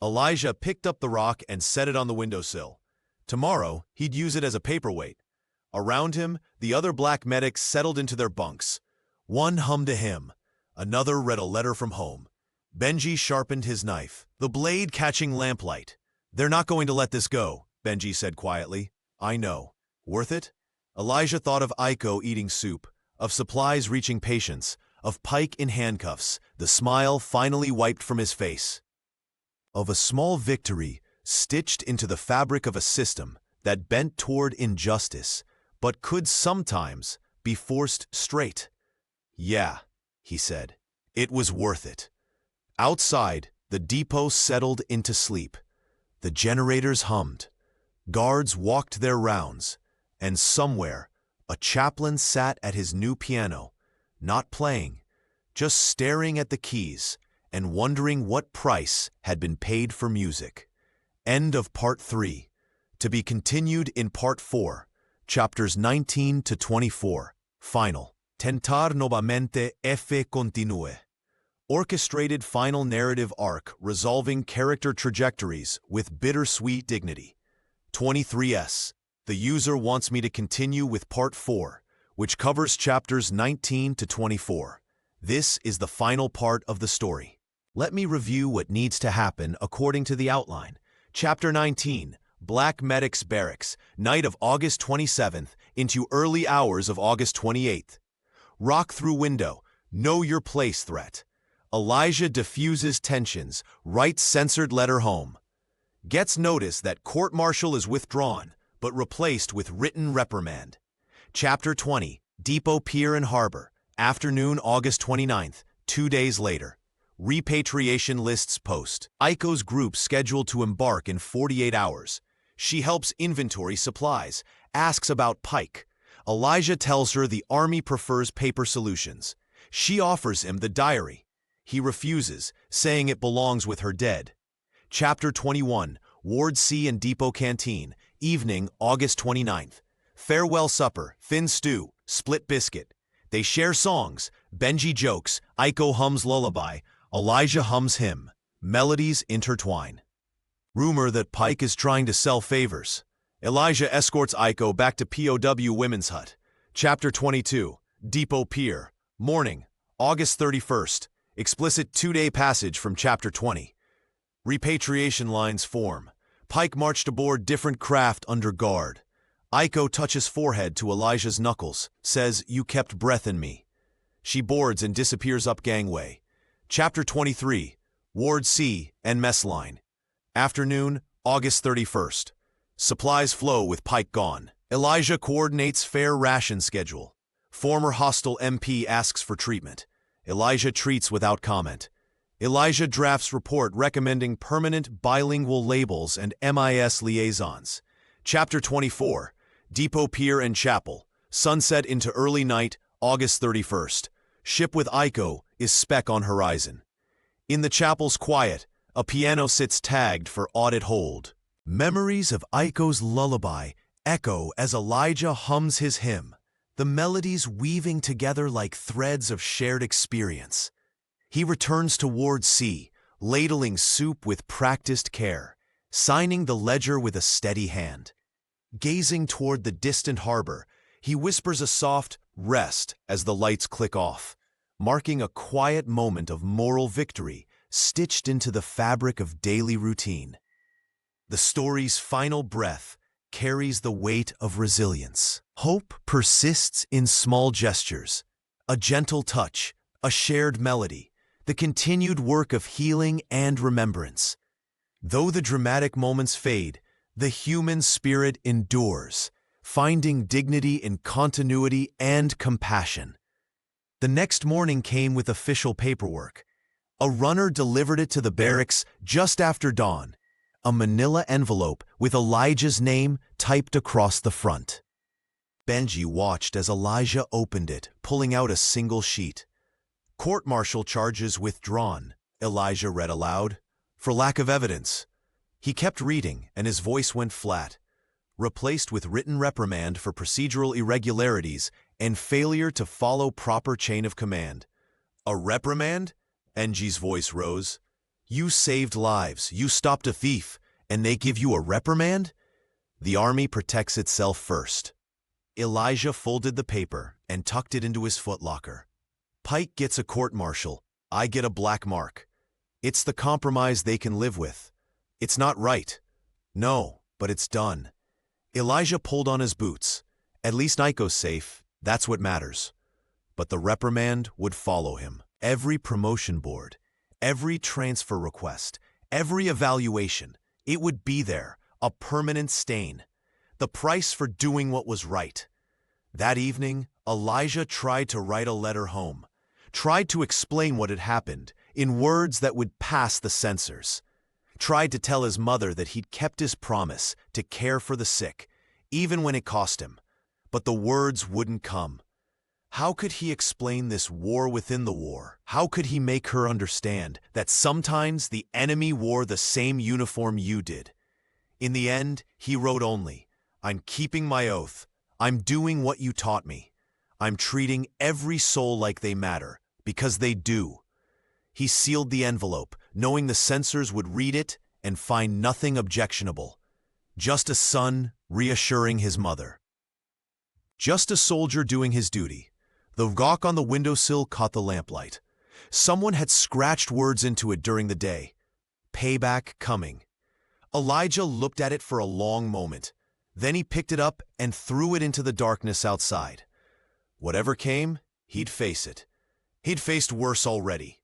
Speaker 1: Elijah picked up the rock and set it on the windowsill. Tomorrow, he'd use it as a paperweight. Around him, the other black medics settled into their bunks. One hummed a hymn. Another read a letter from home. Benji sharpened his knife, the blade catching lamplight. They're not going to let this go, Benji said quietly. I know. Worth it? Elijah thought of Aiko eating soup, of supplies reaching patients, of Pike in handcuffs, the smile finally wiped from his face. Of a small victory stitched into the fabric of a system that bent toward injustice, but could sometimes be forced straight. Yeah, he said. It was worth it. Outside, the depot settled into sleep. The generators hummed. Guards walked their rounds. And somewhere, a chaplain sat at his new piano, not playing, just staring at the keys and wondering what price had been paid for music. End of Part 3. To be continued in Part 4, Chapters 19 to 24. Final. Tentar novamente F continue. Orchestrated final narrative arc resolving character trajectories with bittersweet dignity. 23S. The user wants me to continue with Part 4, which covers Chapters 19 to 24. This is the final part of the story. Let me review what needs to happen according to the outline. Chapter 19. Black Medics Barracks, night of August 27th into early hours of August 28th. Rock through window, know your place threat. Elijah diffuses tensions, writes censored letter home. Gets notice that court-martial is withdrawn, but replaced with written reprimand. Chapter 20, Depot Pier and Harbor, afternoon August 29th, 2 days later. Repatriation lists post. Aiko's group scheduled to embark in 48 hours. She helps inventory supplies, asks about Pike. Elijah tells her the Army prefers paper solutions. She offers him the diary. He refuses, saying it belongs with her dead. Chapter 21, Ward C and Depot Canteen, evening, August 29th. Farewell supper, thin stew, split biscuit. They share songs. Benji jokes, Aiko hums lullaby, Elijah hums hymn. Melodies intertwine. Rumor that Pike is trying to sell favors. Elijah escorts Aiko back to POW Women's Hut. Chapter 22, Depot Pier, morning, August 31st. Explicit 2-day passage from Chapter 20. Repatriation lines form. Pike marched aboard different craft under guard. Aiko touches forehead to Elijah's knuckles, says, "You kept breath in me." She boards and disappears up gangway. Chapter 23. Ward C and Mess Line. Afternoon, August 31st. Supplies flow with Pike gone. Elijah coordinates fair ration schedule. Former hostile MP asks for treatment. Elijah treats without comment. Elijah drafts report recommending permanent bilingual labels and MIS liaisons. Chapter 24. Depot Pier and Chapel. Sunset into early night, August 31st. Ship with Aiko is speck on horizon. In the chapel's quiet, a piano sits tagged for audit hold. Memories of Aiko's lullaby echo as Elijah hums his hymn, the melodies weaving together like threads of shared experience. He returns toward sea, ladling soup with practiced care, signing the ledger with a steady hand. Gazing toward the distant harbor, he whispers a soft rest as the lights click off, marking a quiet moment of moral victory stitched into the fabric of daily routine. The story's final breath carries the weight of resilience. Hope persists in small gestures, a gentle touch, a shared melody, the continued work of healing and remembrance. Though the dramatic moments fade, the human spirit endures, finding dignity in continuity and compassion. The next morning came with official paperwork. A runner delivered it to the barracks just after dawn, a manila envelope with Elijah's name typed across the front. Benji watched as Elijah opened it, pulling out a single sheet. "Court-martial charges withdrawn," Elijah read aloud, "for lack of evidence." He kept reading, and his voice went flat, replaced with written reprimand for procedural irregularities and failure to follow proper chain of command. "A reprimand?" Benji's voice rose. "You saved lives, you stopped a thief, and they give you a reprimand?" "The army protects itself first." Elijah folded the paper and tucked it into his footlocker. "Pike gets a court-martial, I get a black mark. It's the compromise they can live with. It's not right. No, but it's done." Elijah pulled on his boots. At least Aiko's safe, that's what matters. But the reprimand would follow him. Every promotion board, every transfer request, every evaluation, it would be there, a permanent stain. The price for doing what was right. That evening, Elijah tried to write a letter home, tried to explain what had happened in words that would pass the censors. Tried to tell his mother that he'd kept his promise to care for the sick, even when it cost him. But the words wouldn't come. How could he explain this war within the war? How could he make her understand that sometimes the enemy wore the same uniform you did? In the end, he wrote only, "I'm keeping my oath. I'm doing what you taught me. I'm treating every soul like they matter, because they do." He sealed the envelope, knowing the censors would read it and find nothing objectionable. Just a son reassuring his mother. Just a soldier doing his duty. The gawk on the windowsill caught the lamplight. Someone had scratched words into it during the day. Payback coming. Elijah looked at it for a long moment. Then he picked it up and threw it into the darkness outside. Whatever came, he'd face it. He'd faced worse already.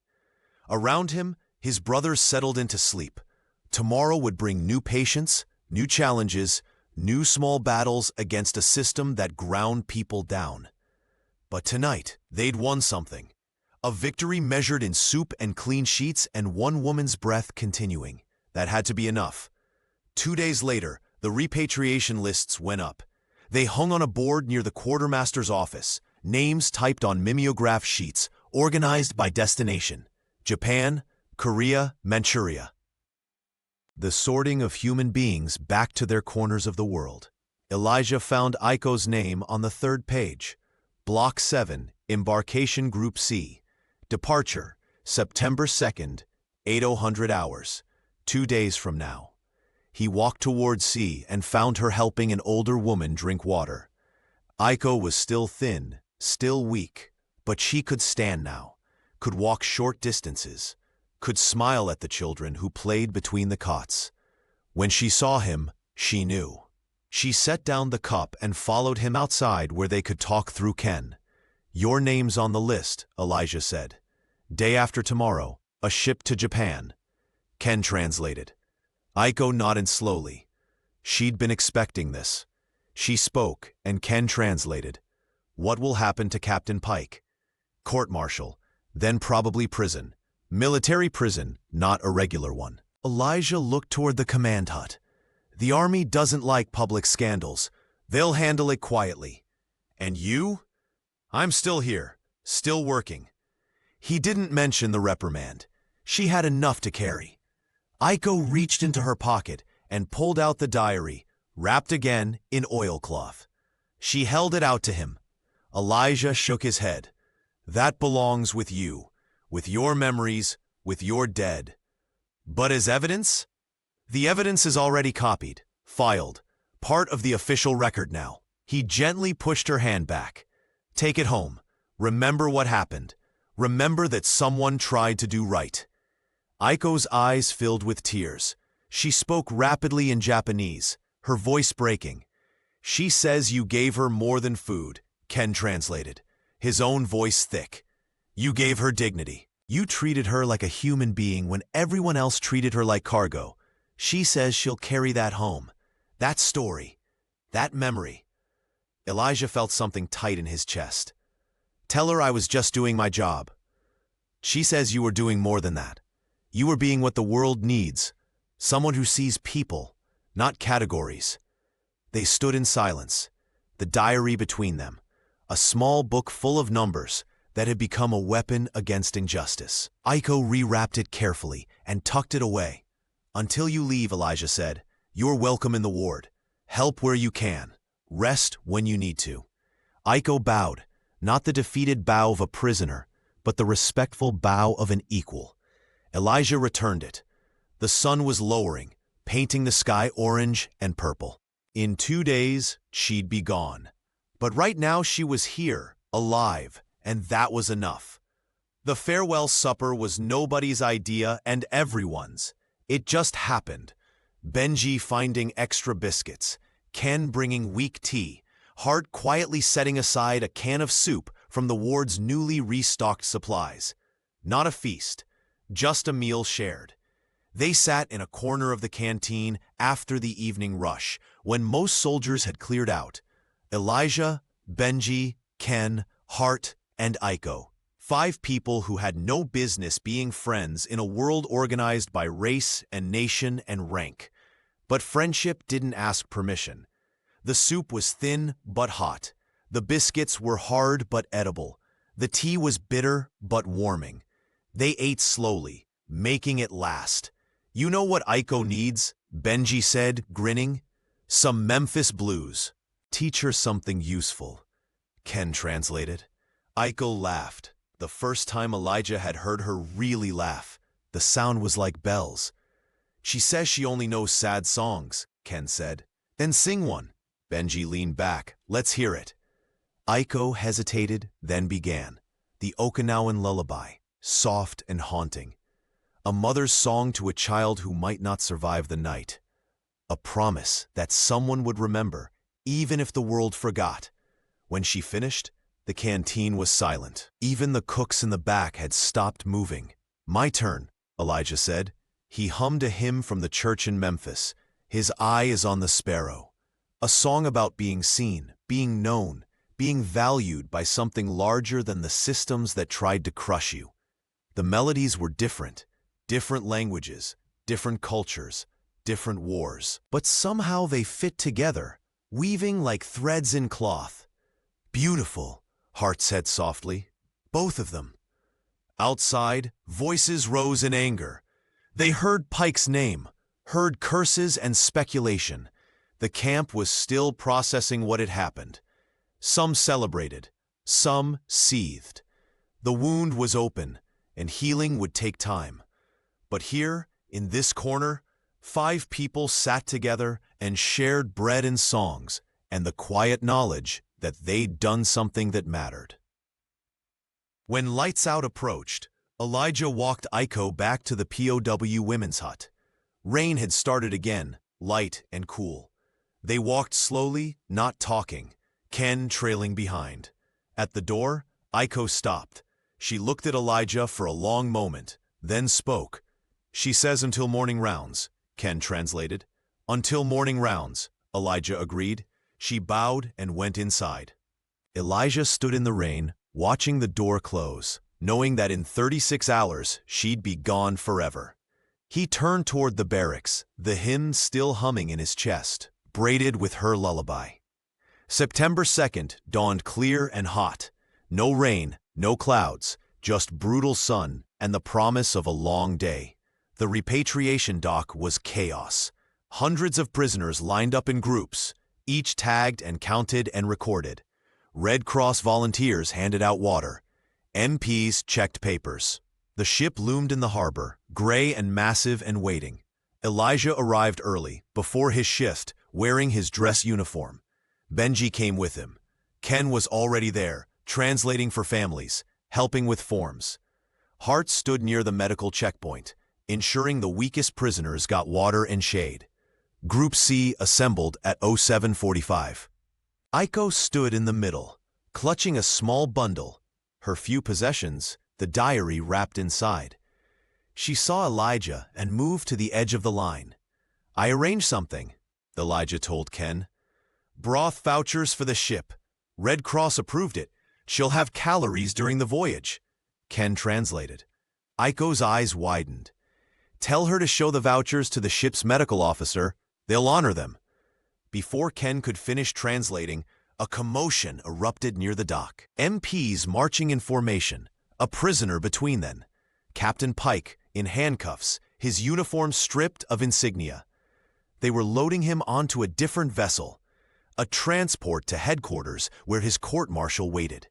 Speaker 1: Around him, his brothers settled into sleep. Tomorrow would bring new patience, new challenges, new small battles against a system that ground people down. But tonight, they'd won something. A victory measured in soup and clean sheets and one woman's breath continuing. That had to be enough. 2 days later, the repatriation lists went up. They hung on a board near the quartermaster's office, names typed on mimeograph sheets, organized by destination. Japan, Korea, Manchuria. The sorting of human beings back to their corners of the world. Elijah found Aiko's name on the 3rd page. Block 7, Embarkation Group C. Departure, September 2nd, 0800 hours, 2 days from now. He walked toward C and found her helping an older woman drink water. Aiko was still thin, still weak, but she could stand now, could walk short distances, could smile at the children who played between the cots. When she saw him, she knew. She set down the cup and followed him outside where they could talk through Ken. "Your name's on the list," Elijah said. "Day after tomorrow, a ship to Japan." Ken translated. Aiko nodded slowly. She'd been expecting this. She spoke, and Ken translated. "What will happen to Captain Pike?" "Court-martial, then probably prison. Military prison, not a regular one." Elijah looked toward the command hut. "The army doesn't like public scandals. They'll handle it quietly. And you?" I'm still here, still working. He didn't mention the reprimand. She had enough to carry. Aiko reached into her pocket and pulled out the diary, wrapped again in oilcloth. She held it out to him. Elijah shook his head. That belongs with you, with your memories, with your dead. But as evidence? The evidence is already copied, filed, part of the official record now. He gently pushed her hand back. Take it home. Remember what happened. Remember that someone tried to do right. Aiko's eyes filled with tears. She spoke rapidly in Japanese, her voice breaking. She says you gave her more than food, Ken translated, his own voice thick. You gave her dignity. You treated her like a human being when everyone else treated her like cargo. She says she'll carry that home. That story. That memory. Elijah felt something tight in his chest. Tell her I was just doing my job. She says you were doing more than that. You were being what the world needs. Someone who sees people, not categories. They stood in silence, the diary between them, a small book full of numbers that had become a weapon against injustice. Aiko rewrapped it carefully and tucked it away. Until you leave, Elijah said, you're welcome in the ward. Help where you can. Rest when you need to. Aiko bowed, not the defeated bow of a prisoner, but the respectful bow of an equal. Elijah returned it. The sun was lowering, painting the sky orange and purple. In 2 days, she'd be gone. But right now she was here, alive, and that was enough. The farewell supper was nobody's idea and everyone's. It just happened. Benji finding extra biscuits, Ken bringing weak tea, Hart quietly setting aside a can of soup from the ward's newly restocked supplies. Not a feast, just a meal shared. They sat in a corner of the canteen after the evening rush, when most soldiers had cleared out. Elijah, Benji, Ken, Hart, and Aiko. 5 people who had no business being friends in a world organized by race and nation and rank. But friendship didn't ask permission. The soup was thin but hot. The biscuits were hard but edible. The tea was bitter but warming. They ate slowly, making it last. You know what Aiko needs? Benji said, grinning. Some Memphis blues. Teach her something useful. Ken translated. Aiko laughed. The first time Elijah had heard her really laugh. The sound was like bells. She says she only knows sad songs, Ken said. Then sing one. Benji leaned back. Let's hear it. Aiko hesitated, then began. The Okinawan lullaby, soft and haunting. A mother's song to a child who might not survive the night. A promise that someone would remember, even if the world forgot. When she finished, the canteen was silent. Even the cooks in the back had stopped moving. My turn, Elijah said. He hummed a hymn from the church in Memphis. His eye is on the sparrow. A song about being seen, being known, being valued by something larger than the systems that tried to crush you. The melodies were different. Different languages, different cultures, different wars. But somehow they fit together, weaving like threads in cloth. Beautiful, Hart said softly. Both of them. Outside, voices rose in anger. They heard Pike's name, heard curses and speculation. The camp was still processing what had happened. Some celebrated, some seethed. The wound was open, and healing would take time. But here, in this corner, 5 people sat together and shared bread and songs, and the quiet knowledge that they'd done something that mattered. When lights out approached, Elijah walked Aiko back to the POW women's hut. Rain had started again, light and cool. They walked slowly, not talking, Ken trailing behind. At the door, Aiko stopped. She looked at Elijah for a long moment, then spoke. She says until morning rounds, Ken translated. Until morning rounds, Elijah agreed. She bowed and went inside. Elijah stood in the rain, watching the door close, knowing that in 36 hours she'd be gone forever. He turned toward the barracks, the hymn still humming in his chest, braided with her lullaby. September 2nd dawned clear and hot. No rain, no clouds, just brutal sun and the promise of a long day. The repatriation dock was chaos. Hundreds of prisoners lined up in groups, each tagged and counted and recorded. Red Cross volunteers handed out water. MPs checked papers. The ship loomed in the harbor, gray and massive and waiting. Elijah arrived early, before his shift, wearing his dress uniform. Benji came with him. Ken was already there, translating for families, helping with forms. Hart stood near the medical checkpoint, ensuring the weakest prisoners got water and shade. Group C assembled at 07:45. Aiko stood in the middle, clutching a small bundle, her few possessions, the diary wrapped inside. She saw Elijah and moved to the edge of the line. "I arranged something," Elijah told Ken. "Broth vouchers for the ship. Red Cross approved it. She'll have calories during the voyage." Ken translated. Aiko's eyes widened. "Tell her to show the vouchers to the ship's medical officer. They'll honor them." Before Ken could finish translating, a commotion erupted near the dock. MPs marching in formation, a prisoner between them. Captain Pike, in handcuffs, his uniform stripped of insignia. They were loading him onto a different vessel, a transport to headquarters where his court-martial waited.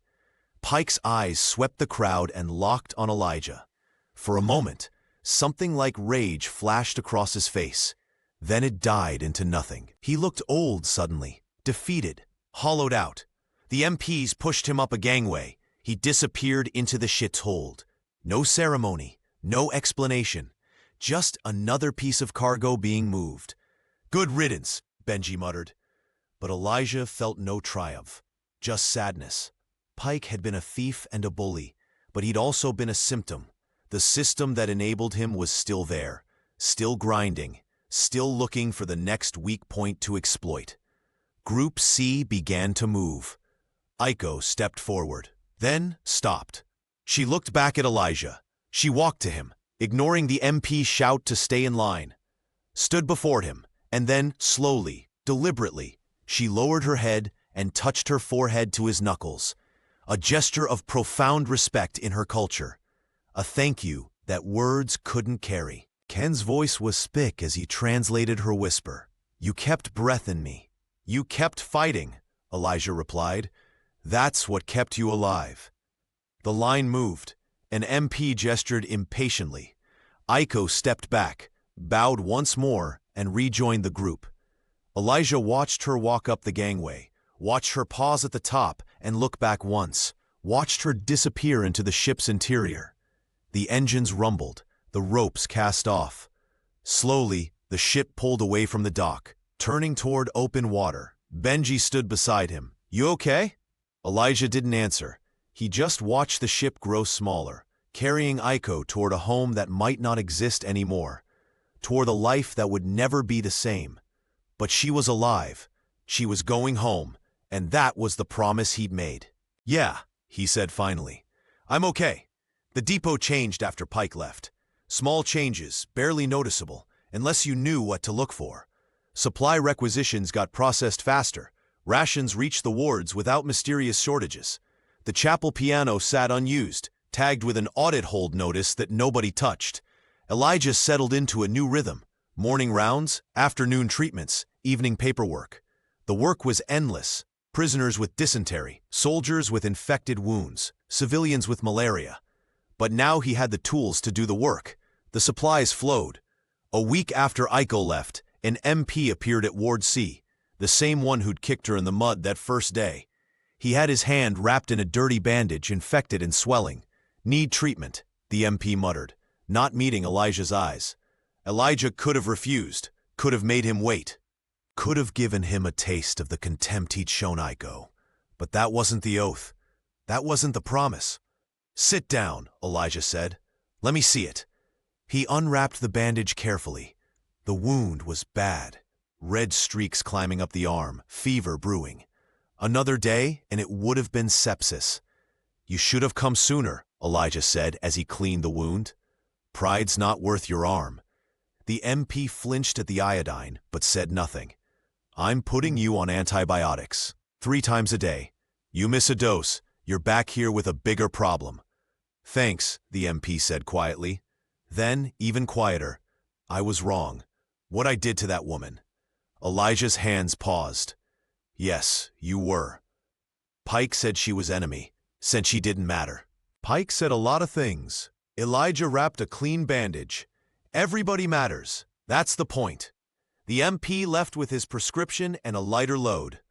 Speaker 1: Pike's eyes swept the crowd and locked on Elijah. For a moment, something like rage flashed across his face. Then it died into nothing. He looked old suddenly, defeated, hollowed out. The MPs pushed him up a gangway. He disappeared into the ship's hold. No ceremony, no explanation. Just another piece of cargo being moved. "Good riddance," Benji muttered. But Elijah felt no triumph, just sadness. Pike had been a thief and a bully, but he'd also been a symptom. The system that enabled him was still there, still grinding, still looking for the next weak point to exploit. Group C began to move. Aiko stepped forward, then stopped. She looked back at Elijah. She walked to him, ignoring the MP shout to stay in line. Stood before him, and then, slowly, deliberately, she lowered her head and touched her forehead to his knuckles. A gesture of profound respect in her culture. A thank you that words couldn't carry. Ken's voice was thick as he translated her whisper. "You kept breath in me. You kept fighting," Elijah replied. "That's what kept you alive." The line moved. An MP gestured impatiently. Aiko stepped back, bowed once more, and rejoined the group. Elijah watched her walk up the gangway, watched her pause at the top and look back once, watched her disappear into the ship's interior. The engines rumbled, the ropes cast off. Slowly, the ship pulled away from the dock, turning toward open water. Benji stood beside him. "You okay?" Elijah didn't answer. He just watched the ship grow smaller, carrying Aiko toward a home that might not exist anymore, toward a life that would never be the same. But she was alive. She was going home, and that was the promise he'd made. "Yeah," he said finally. "I'm okay. The depot changed after Pike left. Small changes, barely noticeable, unless you knew what to look for. Supply requisitions got processed faster. Rations reached the wards without mysterious shortages. The chapel piano sat unused, tagged with an audit hold notice that nobody touched. Elijah settled into a new rhythm. Morning rounds, afternoon treatments, evening paperwork. The work was endless. Prisoners with dysentery, soldiers with infected wounds, civilians with malaria. But now he had the tools to do the work. The supplies flowed. A week after Aiko left, an MP appeared at Ward C, the same one who'd kicked her in the mud that first day. He had his hand wrapped in a dirty bandage, infected and swelling. "Need treatment," the MP muttered, not meeting Elijah's eyes. Elijah could have refused, could have made him wait, could have given him a taste of the contempt he'd shown Aiko. But that wasn't the oath. That wasn't the promise. "Sit down," Elijah said. "Let me see it." He unwrapped the bandage carefully. The wound was bad. Red streaks climbing up the arm, fever brewing. Another day, and it would have been sepsis. "You should have come sooner," Elijah said as he cleaned the wound. "Pride's not worth your arm." The MP flinched at the iodine, but said nothing. "I'm putting you on antibiotics, 3 times a day. You miss a dose, You're back here with a bigger problem." "Thanks," the MP said quietly. Then, even quieter, "I was wrong. What I did to that woman." Elijah's hands paused. "Yes, you were. Pike said she was enemy, said she didn't matter." Pike said a lot of things. Elijah wrapped a clean bandage. Everybody matters. That's the point. The MP left with his prescription and a lighter load.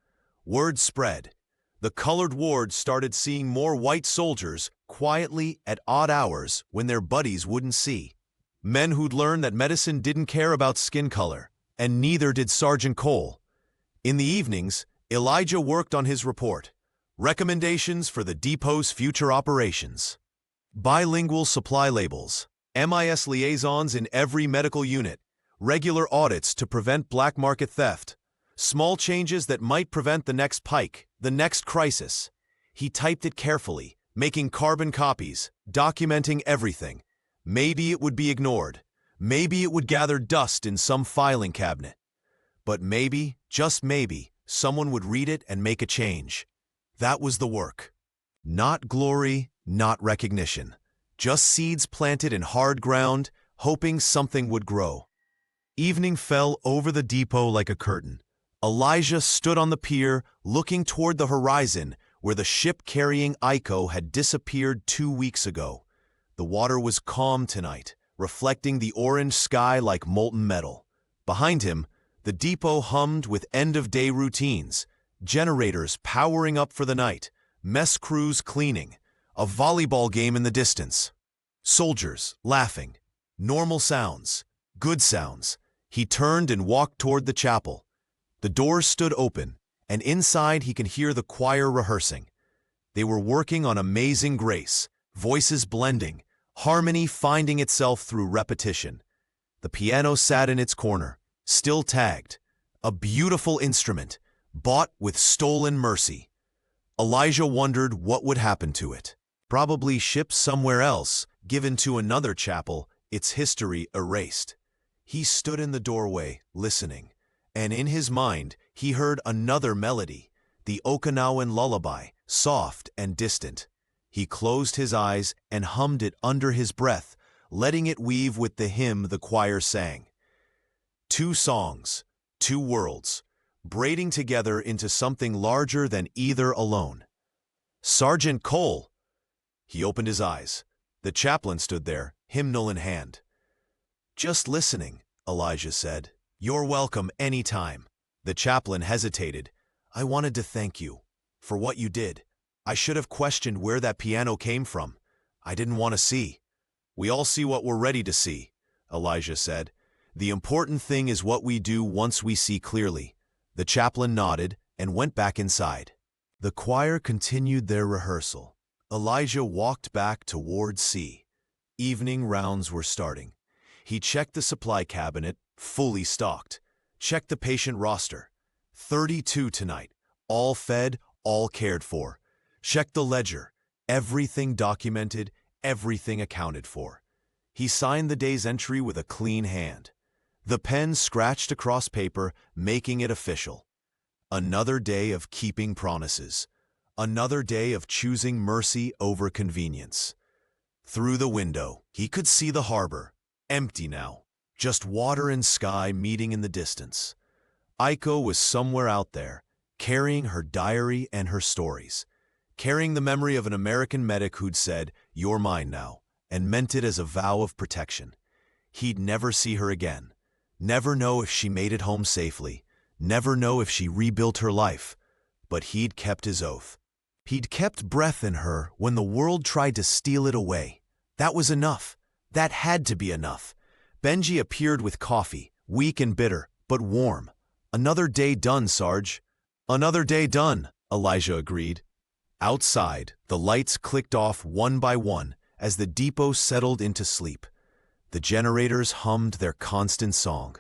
Speaker 1: Word spread. The colored ward started seeing more white soldiers quietly at odd hours when their buddies wouldn't see. Men who'd learned that medicine didn't care about skin color, and neither did Sergeant Cole. In the evenings, Elijah worked on his report. Recommendations for the depot's future operations. Bilingual supply labels. MIS liaisons in every medical unit. Regular audits to prevent black market theft. Small changes that might prevent the next Pike, the next crisis. He typed it carefully, making carbon copies, documenting everything. Maybe it would be ignored. Maybe it would gather dust in some filing cabinet. But maybe, just maybe, someone would read it and make a change. That was the work. Not glory, not recognition. Just seeds planted in hard ground, hoping something would grow. Evening fell over the depot like a curtain. Elijah stood on the pier, looking toward the horizon where the ship carrying Iko had disappeared 2 weeks ago. The water was calm tonight, reflecting the orange sky like molten metal. Behind him, the depot hummed with end-of-day routines, generators powering up for the night, mess crews cleaning, a volleyball game in the distance. Soldiers laughing, normal sounds, good sounds. He turned and walked toward the chapel. The doors stood open, and inside he could hear the choir rehearsing. They were working on Amazing Grace, voices blending, harmony finding itself through repetition. The piano sat in its corner, still tagged, a beautiful instrument, bought with stolen mercy. Elijah wondered what would happen to it. Probably shipped somewhere else, given to another chapel, its history erased. He stood in the doorway, listening. And in his mind, he heard another melody, the Okinawan lullaby, soft and distant. He closed his eyes and hummed it under his breath, letting it weave with the hymn the choir sang. 2 songs, 2 worlds, braiding together into something larger than either alone. "Sergeant Cole!" He opened his eyes. The chaplain stood there, hymnal in hand. "Just listening," Elijah said. "You're welcome any time." The chaplain hesitated. "I wanted to thank you for what you did. I should have questioned where that piano came from. I didn't want to see." "We all see what we're ready to see," Elijah said. "The important thing is what we do once we see clearly." The chaplain nodded and went back inside. The choir continued their rehearsal. Elijah walked back toward C. Evening rounds were starting. He checked the supply cabinet, fully stocked. Checked the patient roster. 32 tonight, all fed, all cared for. Checked the ledger, everything documented, everything accounted for. He signed the day's entry with a clean hand. The pen scratched across paper, making it official. Another day of keeping promises. Another day of choosing mercy over convenience. Through the window, he could see the harbor, empty now. Just water and sky meeting in the distance. Iko was somewhere out there, carrying her diary and her stories, carrying the memory of an American medic who'd said, "You're mine now," and meant it as a vow of protection. He'd never see her again, never know if she made it home safely, never know if she rebuilt her life, but he'd kept his oath. He'd kept breath in her when the world tried to steal it away. That was enough. That had to be enough. Benji appeared with coffee, weak and bitter, but warm. "Another day done, Sarge." "Another day done," Elijah agreed. Outside, the lights clicked off one by one as the depot settled into sleep. The generators hummed their constant song.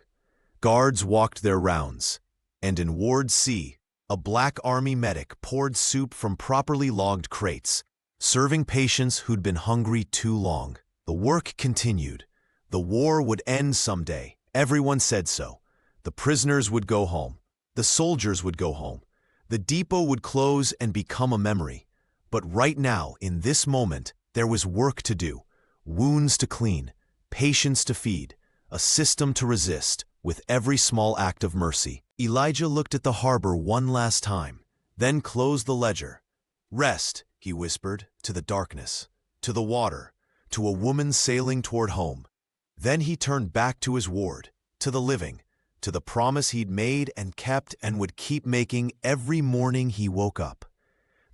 Speaker 1: Guards walked their rounds. And in Ward C, a black army medic poured soup from properly logged crates, serving patients who'd been hungry too long. The work continued. The war would end someday. Everyone said so. The prisoners would go home. The soldiers would go home. The depot would close and become a memory. But right now, in this moment, there was work to do, wounds to clean, patience to feed, a system to resist, with every small act of mercy. Elijah looked at the harbor one last time, then closed the ledger. "Rest," he whispered, to the darkness, to the water, to a woman sailing toward home. Then he turned back to his ward, to the living, to the promise he'd made and kept and would keep making every morning he woke up.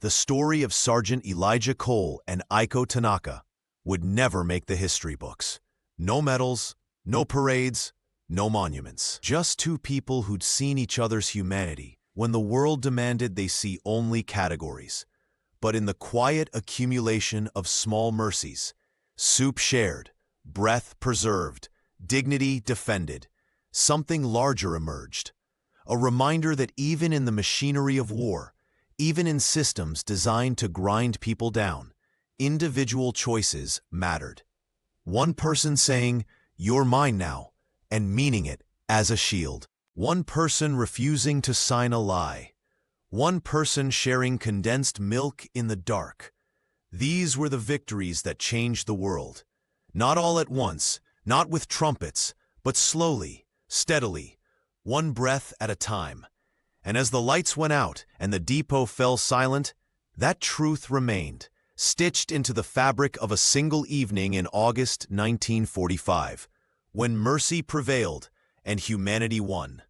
Speaker 1: The story of Sergeant Elijah Cole and Aiko Tanaka would never make the history books. No medals, no parades, no monuments. Just two people who'd seen each other's humanity when the world demanded they see only categories. But in the quiet accumulation of small mercies, soup shared, breath preserved, dignity defended, something larger emerged. A reminder that even in the machinery of war, even in systems designed to grind people down, individual choices mattered. One person saying, "You're mine now," and meaning it as a shield. One person refusing to sign a lie. One person sharing condensed milk in the dark. These were the victories that changed the world. Not all at once, not with trumpets, but slowly, steadily, one breath at a time. And as the lights went out and the depot fell silent, that truth remained, stitched into the fabric of a single evening in August 1945, when mercy prevailed and humanity won.